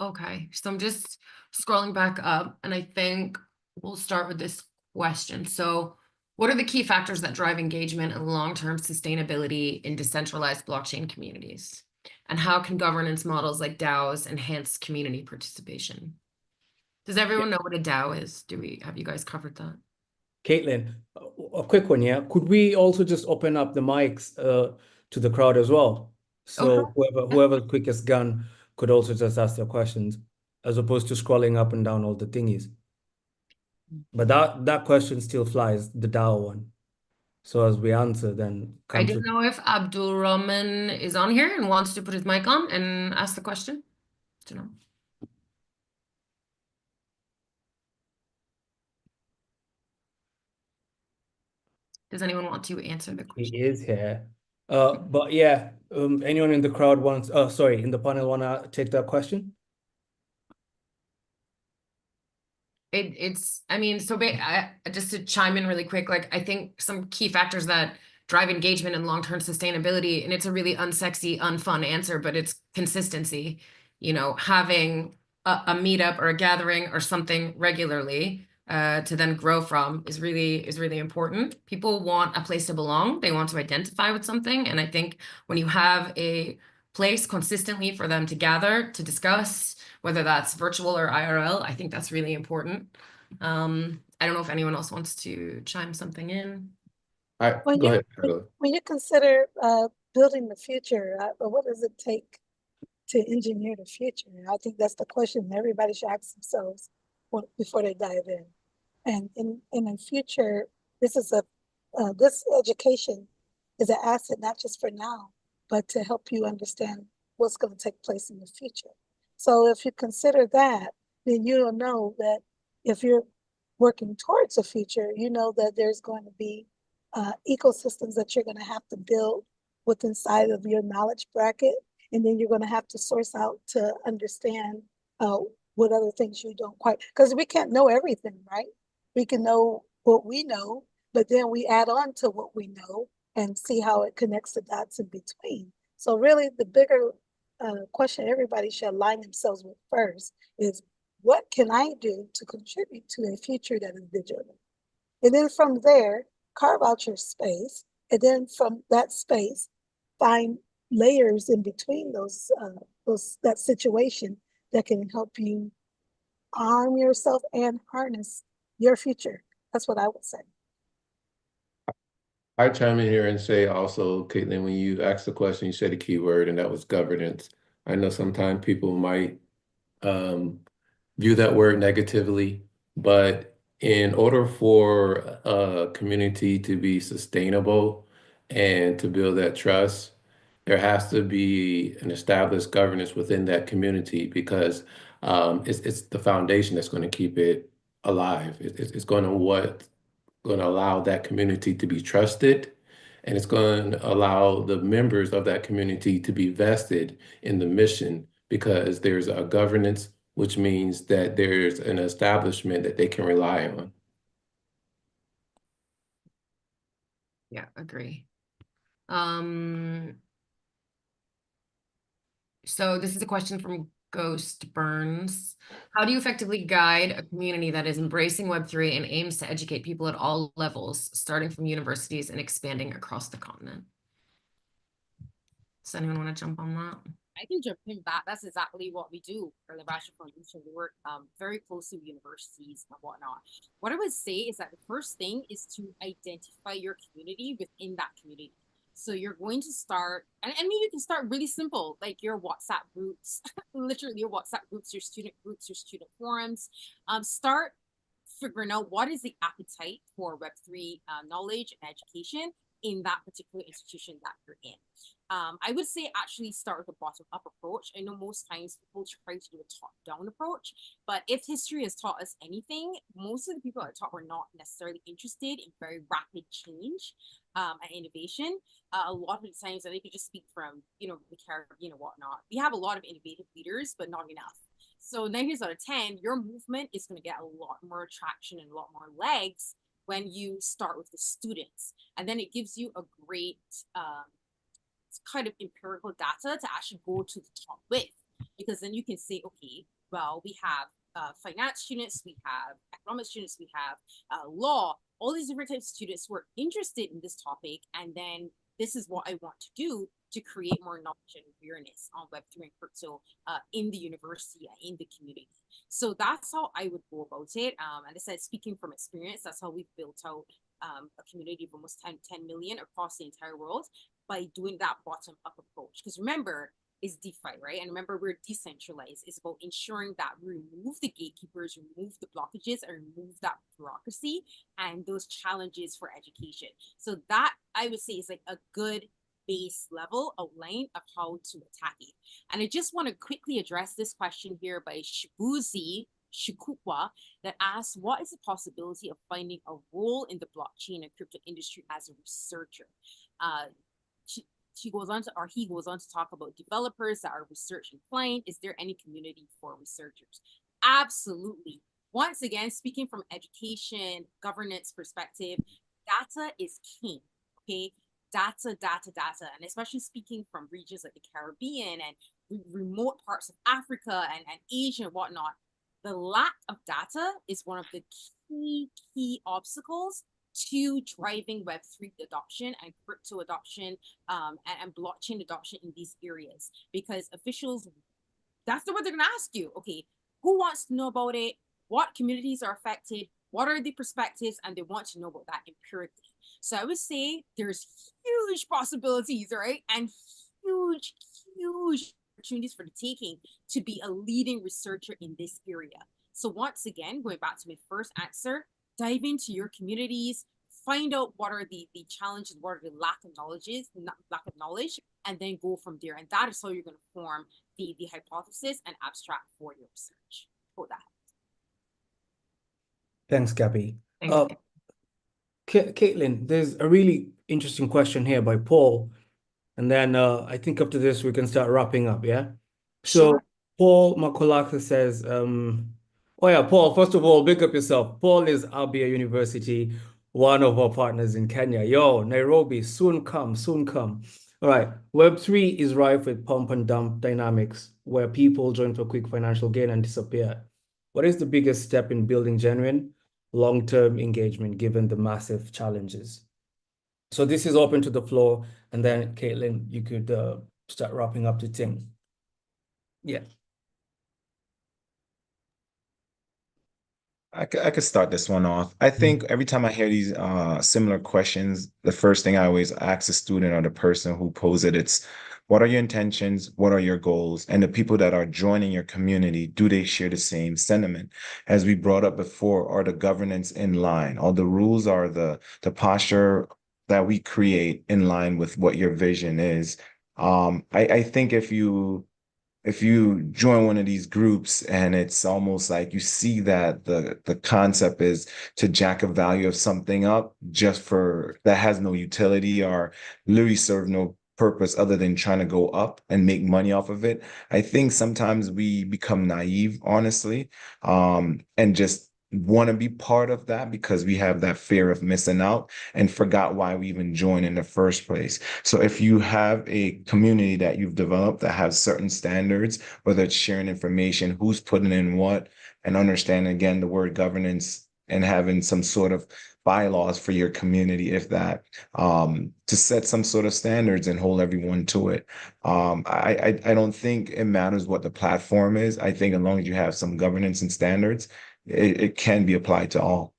Okay, so I'm just scrolling back up, and I think we'll start with this question. So, what are the key factors that drive engagement and long-term sustainability in decentralized blockchain communities? And how can governance models like DAOs enhance community participation? Does everyone know what a DAO is? Have you guys covered that? Caitlin, a quick one, yeah. Could we also just open up the mics to the crowd as well? So whoever's quickest gun could also just ask their questions, as opposed to scrolling up and down all the thingies. But that question still flies, the DAO one. So as we answer, then I don't know if Abdul Rahman is on here and wants to put his mic on and ask the question. I don't know. Does anyone want to answer the question? He is here. But yeah, anyone in the crowd wants, in the panel want to take that question? I mean, so just to chime in really quick, like I think some key factors that drive engagement and long-term sustainability, and it's a really unsexy, unfun answer, but it's consistency. Having a meetup or a gathering or something regularly to then grow from is really important. People want a place to belong. They want to identify with something. And I think when you have a place consistently for them to gather, to discuss, whether that's virtual or IRL, I think that's really important. I don't know if anyone else wants to chime something in. Go ahead. When you consider building the future, what does it take to engineer the future? I think that's the question everybody should ask themselves before they dive in. And in the future, this education is an asset not just for now, but to help you understand what's going to take place in the future. So if you consider that, then you'll know that if you're working towards a future, you know that there's going to be ecosystems that you're going to have to build with inside of your knowledge bracket. And then you're going to have to source out to understand what other things you don't quite, because we can't know everything, right? We can know what we know, but then we add on to what we know and see how it connects the dots in between. So really the bigger question everybody should align themselves with first is, what can I do to contribute to a future that is digital? And then from there, carve out your space. And then from that space, find layers in between that situation that can help you arm yourself and harness your future. That's what I would say. I chime in here and say also, Caitlin, when you asked the question, you said a key word, and that was governance. I know sometimes people might view that word negatively, but in order for a community to be sustainable and to build that trust, there has to be an established governance within that community because it's the foundation that's going to keep it alive. It's going to allow that community to be trusted, and it's going to allow the members of that community to be vested in the mission because there's a governance, which means that there's an establishment that they can rely on. Yeah, agree. So this is a question from Ghost Burns. How do you effectively guide a community that is embracing Web3 and aims to educate people at all levels, starting from universities and expanding across the continent? Does anyone want to jump on that? I can jump in that. That's exactly what we do for the Bachelor Foundation. We work very closely with universities and whatnot. What I would say is that the first thing is to identify your community within that community. So you're going to start, and I mean, you can start really simple, like your WhatsApp groups, literally your WhatsApp groups, your student groups, your student forums. Start figuring out what is the appetite for Web3 knowledge and education in that particular institution that you're in. I would say actually start with a bottom-up approach. I know most times people try to do a top-down approach, but if history has taught us anything, most of the people at the top were not necessarily interested in very rapid change and innovation. A lot of the times, and I could just speak from, the Caribbean and whatnot, we have a lot of innovative leaders, but not enough. So 9 years out of 10, your movement is going to get a lot more traction and a lot more legs when you start with the students. And then it gives you a great kind of empirical data to actually go to the top with, because then you can say, okay, well, we have finance students, we have economic students, we have law, all these different types of students who are interested in this topic, and then this is what I want to do to create more knowledge and awareness on Web3 and crypto in the university and in the community. So that's how I would go about it. And I said, speaking from experience, that's how we've built out a community of almost 10 million across the entire world by doing that bottom-up approach. Because remember, it's DeFi, right? And remember, we're decentralized. It's about ensuring that we remove the gatekeepers, remove the blockages, and remove that bureaucracy and those challenges for education. So that, I would say, is like a good base level outline of how to attack it. And I just want to quickly address this question here by Shibuzi Shukukwa that asks, what is the possibility of finding a role in the blockchain and crypto industry as a researcher? He goes on to talk about developers that are research inclined. Is there any community for researchers? Absolutely. Once again, speaking from education, governance perspective, data is king, okay? Data, and especially speaking from regions like the Caribbean and remote parts of Africa and Asia and whatnot, the lack of data is one of the key obstacles to driving Web3 adoption and crypto adoption and blockchain adoption in these areas. Because officials, that's what they're going to ask you. Okay, who wants to know about it? What communities are affected? What are the perspectives? And they want to know about that empirically. So I would say there's huge possibilities, right? And huge opportunities for the taking to be a leading researcher in this area. So once again, going back to my first answer, dive into your communities, find out what are the challenges, what are the lack of knowledge, and then go from there. And that is how you're going to form the hypothesis and abstract for your research. For that. Thanks, Gabby. Thanks. Caitlin, there's a really interesting question here by Paul. And then I think after this, we can start wrapping up, yeah? So Sure. Paul Makolaka says, oh yeah, Paul, first of all, big up yourself. Paul is Abia University, one of our partners in Kenya. Yo, Nairobi, soon come, soon come. All right, Web3 is rife with pump and dump dynamics where people join for quick financial gain and disappear. What is the biggest step in building genuine long-term engagement given the massive challenges? So this is open to the floor, and then Caitlin, you could start wrapping up the thing. Yeah. I could start this one off. I think every time I hear these similar questions, the first thing I always ask the student or the person who posed it, it's what are your intentions? What are your goals? And the people that are joining your community, do they share the same sentiment? As we brought up before, are the governance in line? All the rules are the posture that we create in line with what your vision is. I think if you if you join one of these groups and it's almost like you see that the concept is to jack a value of something up just for that has no utility or literally serve no purpose other than trying to go up and make money off of it. I think sometimes we become naive, honestly, and just want to be part of that because we have that fear of missing out and forgot why we even joined in the first place. So if you have a community that you've developed that has certain standards, whether it's sharing information, who's putting in what, and understanding again the word governance and having some sort of bylaws for your community, if that, to set some sort of standards and hold everyone to it. I don't think it matters what the platform is. I think as long as you have some governance and standards, it can be applied to all.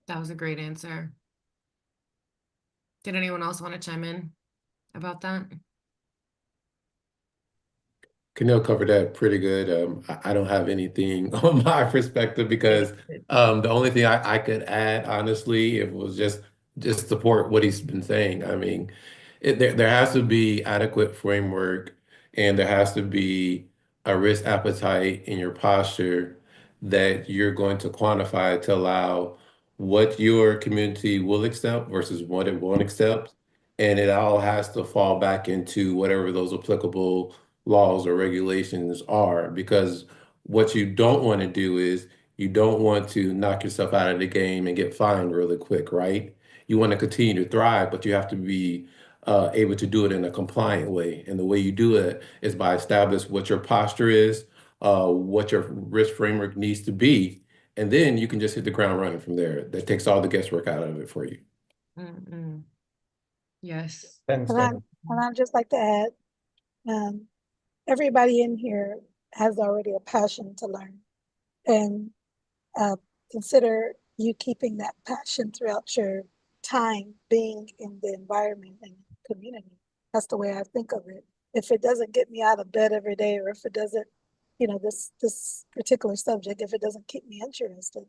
That was a great answer. Did anyone else want to chime in about that? Canel covered that pretty good. I don't have anything on my perspective because the only thing I could add, honestly, it was just support what he's been saying. I mean, there has to be adequate framework and there has to be a risk appetite in your posture that you're going to quantify to allow what your community will accept versus what it won't accept. And it all has to fall back into whatever those applicable laws or regulations are, because what you don't want to do is you don't want to knock yourself out of the game and get fined really quick, right? You want to continue to thrive, but you have to be able to do it in a compliant way. And the way you do it is by establish what your posture is, what your risk framework needs to be, and then you can just hit the ground running from there. That takes all the guesswork out of it for you. Mm-mm. Yes. Thanks, And I, Devin. and I'd just like to add, everybody in here has already a passion to learn. And consider you keeping that passion throughout your time being in the environment and community. That's the way I think of it. If it doesn't get me out of bed every day, or if it doesn't, this particular subject, if it doesn't keep me interested,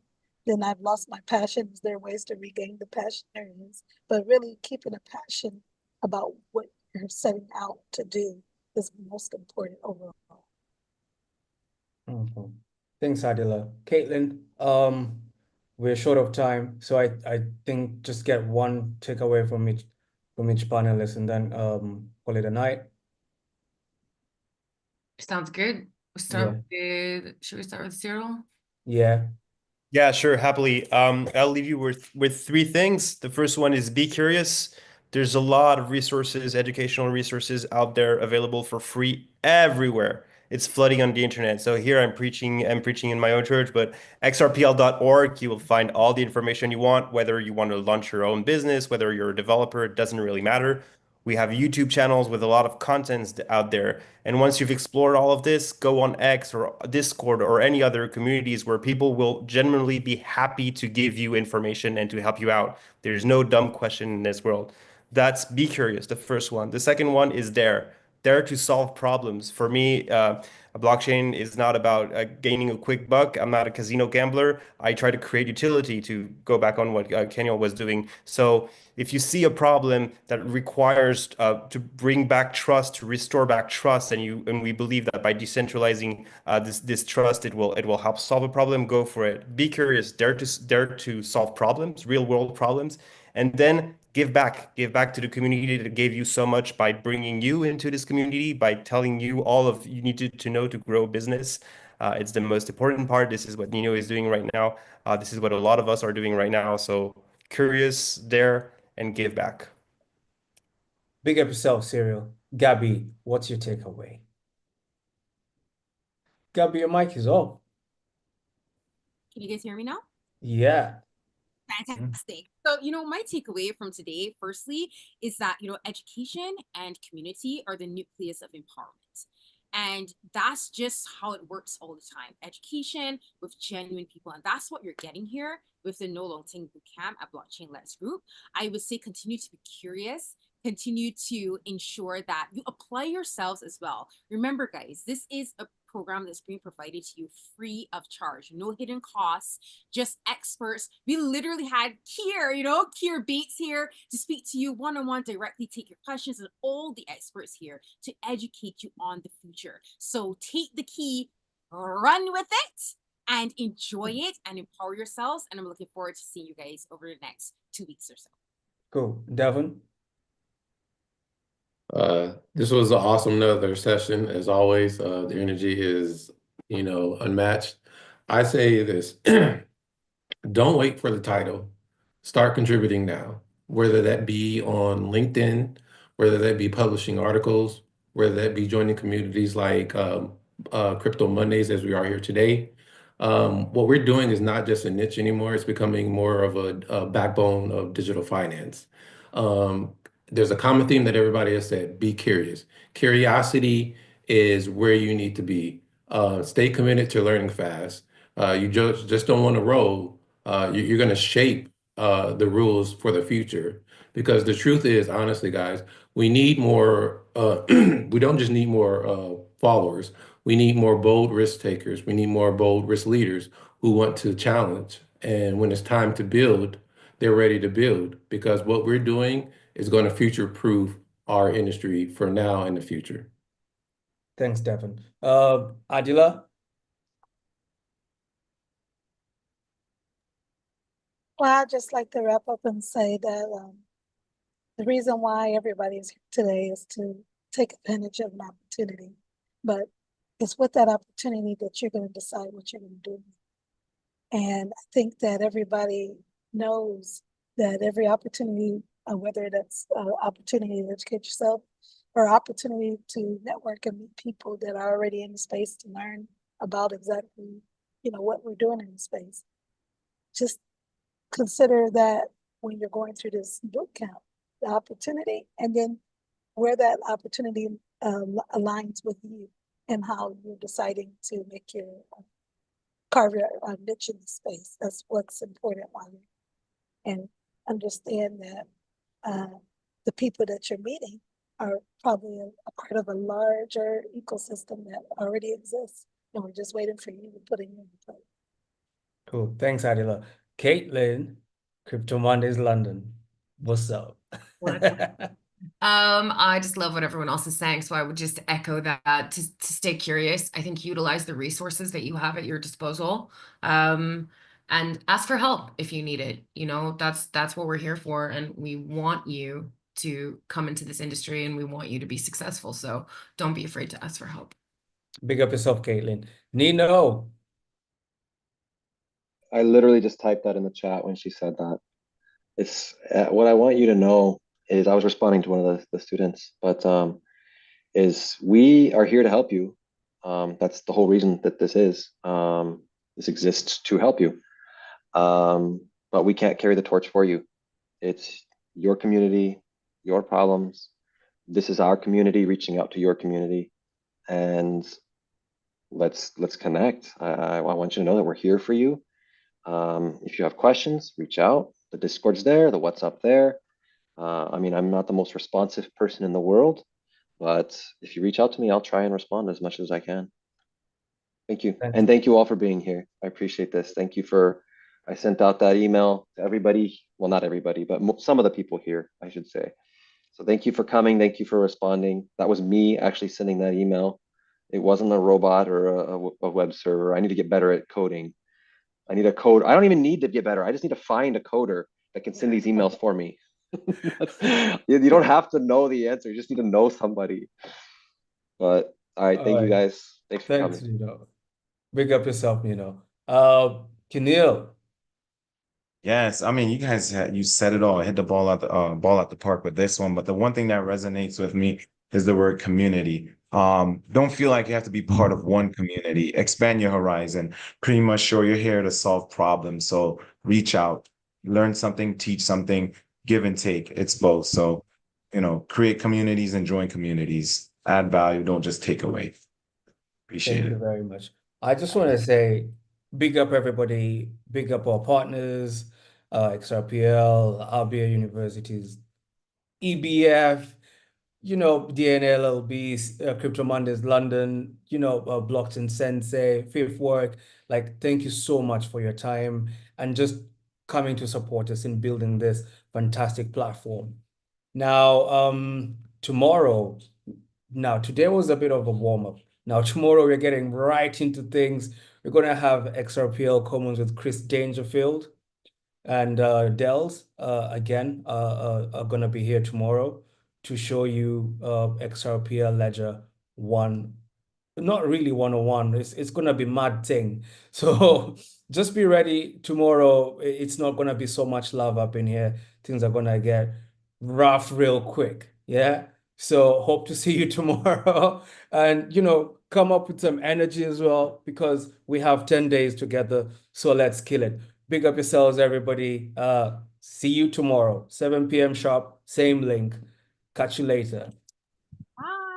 then I've lost my passion. Is there ways to regain the passion? There is. But really keeping a passion about what you're setting out to do is most important overall. Mhm. Thanks, Adila. Caitlin, we're short of time, so I think just get one takeaway from each panelist and then call it a night. Sounds good. Should we start with Cyril? Yeah. Yeah, sure, happily. I'll leave you with three things. The first one is be curious. There's a lot of resources, educational resources out there available for free everywhere. It's flooding on the internet. So here I'm preaching in my own church, but xrpl.org, you will find all the information you want, whether you want to launch your own business, whether you're a developer, it doesn't really matter. We have YouTube channels with a lot of content out there. And once you've explored all of this, go on X or Discord or any other communities where people will genuinely be happy to give you information and to help you out. There's no dumb question in this world. That's be curious, the first one. The second one is dare to solve problems. For me, a blockchain is not about gaining a quick buck. I'm not a casino gambler. I try to create utility, to go back on what Kenyal was doing. So if you see a problem that requires to bring back trust, to restore back trust, and we believe that by decentralizing this trust, it will help solve a problem, go for it. Be curious, dare to solve problems, real world problems, and then give back to the community that gave you so much by bringing you into this community, by telling you all of you needed to know to grow a business. It's the most important part. This is what Nino is doing right now. This is what a lot of us are doing right now. So curious, dare, and give back. Big up yourself, Cyril. Gabby, what's your takeaway? Gabby, your mic is off. Can you guys hear me now? Yeah. Fantastic. So, my takeaway from today, firstly, is that, education and community are the nucleus of empowerment. And that's just how it works all the time. Education with genuine people. And that's what you're getting here with the No Long Ting Bootcamp at Blockchain Let's Group. I would say continue to be curious, continue to ensure that you apply yourselves as well. Remember, guys, this is a program that's being provided to you free of charge, no hidden costs, just experts. We literally had Keir Bates here to speak to you one-on-one, directly take your questions, and all the experts here to educate you on the future. So take the key, run with it, and enjoy it and empower yourselves. And I'm looking forward to seeing you guys over the next 2 weeks or so. Cool. Devin? This was an awesome another session. As always, the energy is, unmatched. I say this, don't wait for the title. Start contributing now, whether that be on LinkedIn, whether that be publishing articles, whether that be joining communities like Crypto Mondays, as we are here today. What we're doing is not just a niche anymore. It's becoming more of a backbone of digital finance. There's a common theme that everybody has said, be curious. Curiosity is where you need to be. Stay committed to learning fast. You just don't want to roll. You're going to shape the rules for the future. Because the truth is, honestly, guys, we need more, we don't just need more followers. We need more bold risk takers. We need more bold risk leaders who want to challenge. And when it's time to build, they're ready to build because what we're doing is going to future-proof our industry for now and the future. Thanks, Devin. Adila? Well, I'd just like to wrap up and say that the reason why everybody is here today is to take advantage of an opportunity. But it's with that opportunity that you're going to decide what you're going to do. And I think that everybody knows that every opportunity, whether that's an opportunity to educate yourself or opportunity to network and meet people that are already in the space to learn about exactly, what we're doing in the space. Just consider that when you're going through this boot camp, the opportunity, and then where that opportunity aligns with you and how you're deciding to make your carve your niche in the space. That's what's important while you're, and understand that the people that you're meeting are probably a part of a larger ecosystem that already exists, and we're just waiting for you to put it in place. Cool. Thanks, Adila. Caitlin, Crypto Mondays London. What's up? I just love what everyone else is saying, so I would just echo that to stay curious. I think utilize the resources that you have at your disposal, and ask for help if you need it. That's what we're here for, and we want you to come into this industry, and we want you to be successful. So don't be afraid to ask for help. Big up yourself, Caitlin. Nino. I literally just typed that in the chat when she said that. It's what I want you to know is I was responding to one of the students, but is we are here to help you. That's the whole reason that this exists to help you. But we can't carry the torch for you. It's your community, your problems. This is our community reaching out to your community, and let's connect. I want you to know that we're here for you. If you have questions, reach out. The Discord's there, the WhatsApp there. I'm not the most responsive person in the world, but if you reach out to me, I'll try and respond as much as I can. Thank you. Thanks. And thank you all for being here. I appreciate this. Thank you I sent out that email to everybody. Well, not everybody, but some of the people here, I should say. So thank you for coming. Thank you for responding. That was me actually sending that email. It wasn't a robot or a web server. I need to get better at coding. I need a code. I don't even need to get better. I just need to find a coder that can send these emails for me. You don't have to know the answer. You just need to know somebody. But all right, thank you guys. Thanks for coming. Nino. Big up yourself, Nino. Keneal. Yes, you guys you said it all. Hit the ball out the park with this one. But the one thing that resonates with me is the word community. Don't feel like you have to be part of one community. Expand your horizon. Pretty much sure you're here to solve problems. So reach out, learn something, teach something, give and take. It's both. So, create communities and join communities. Add value. Don't just take away. Appreciate Thank it. you very much. I just want to say, big up everybody, big up our partners, XRPL, RBA Universities, EBF, DNA LLB, Crypto Mondays London, Blockchain Sensei, Fifth Work. Like, thank you so much for your time and just coming to support us in building this fantastic platform. Now, today was a bit of a warm-up. Now, tomorrow we're getting right into things. We're going to have XRPL Commons with Chris Dangerfield and Dells again are going to be here tomorrow to show you XRPL Ledger 1. Not really 101. It's going to be mad thing. So just be ready tomorrow. It's not going to be so much love up in here. Things are going to get rough real quick. Yeah. So hope to see you tomorrow. And, come up with some energy as well, because we have 10 days together. So let's kill it. Big up yourselves, everybody. See you tomorrow, 7 p.m. sharp, same link. Catch you later.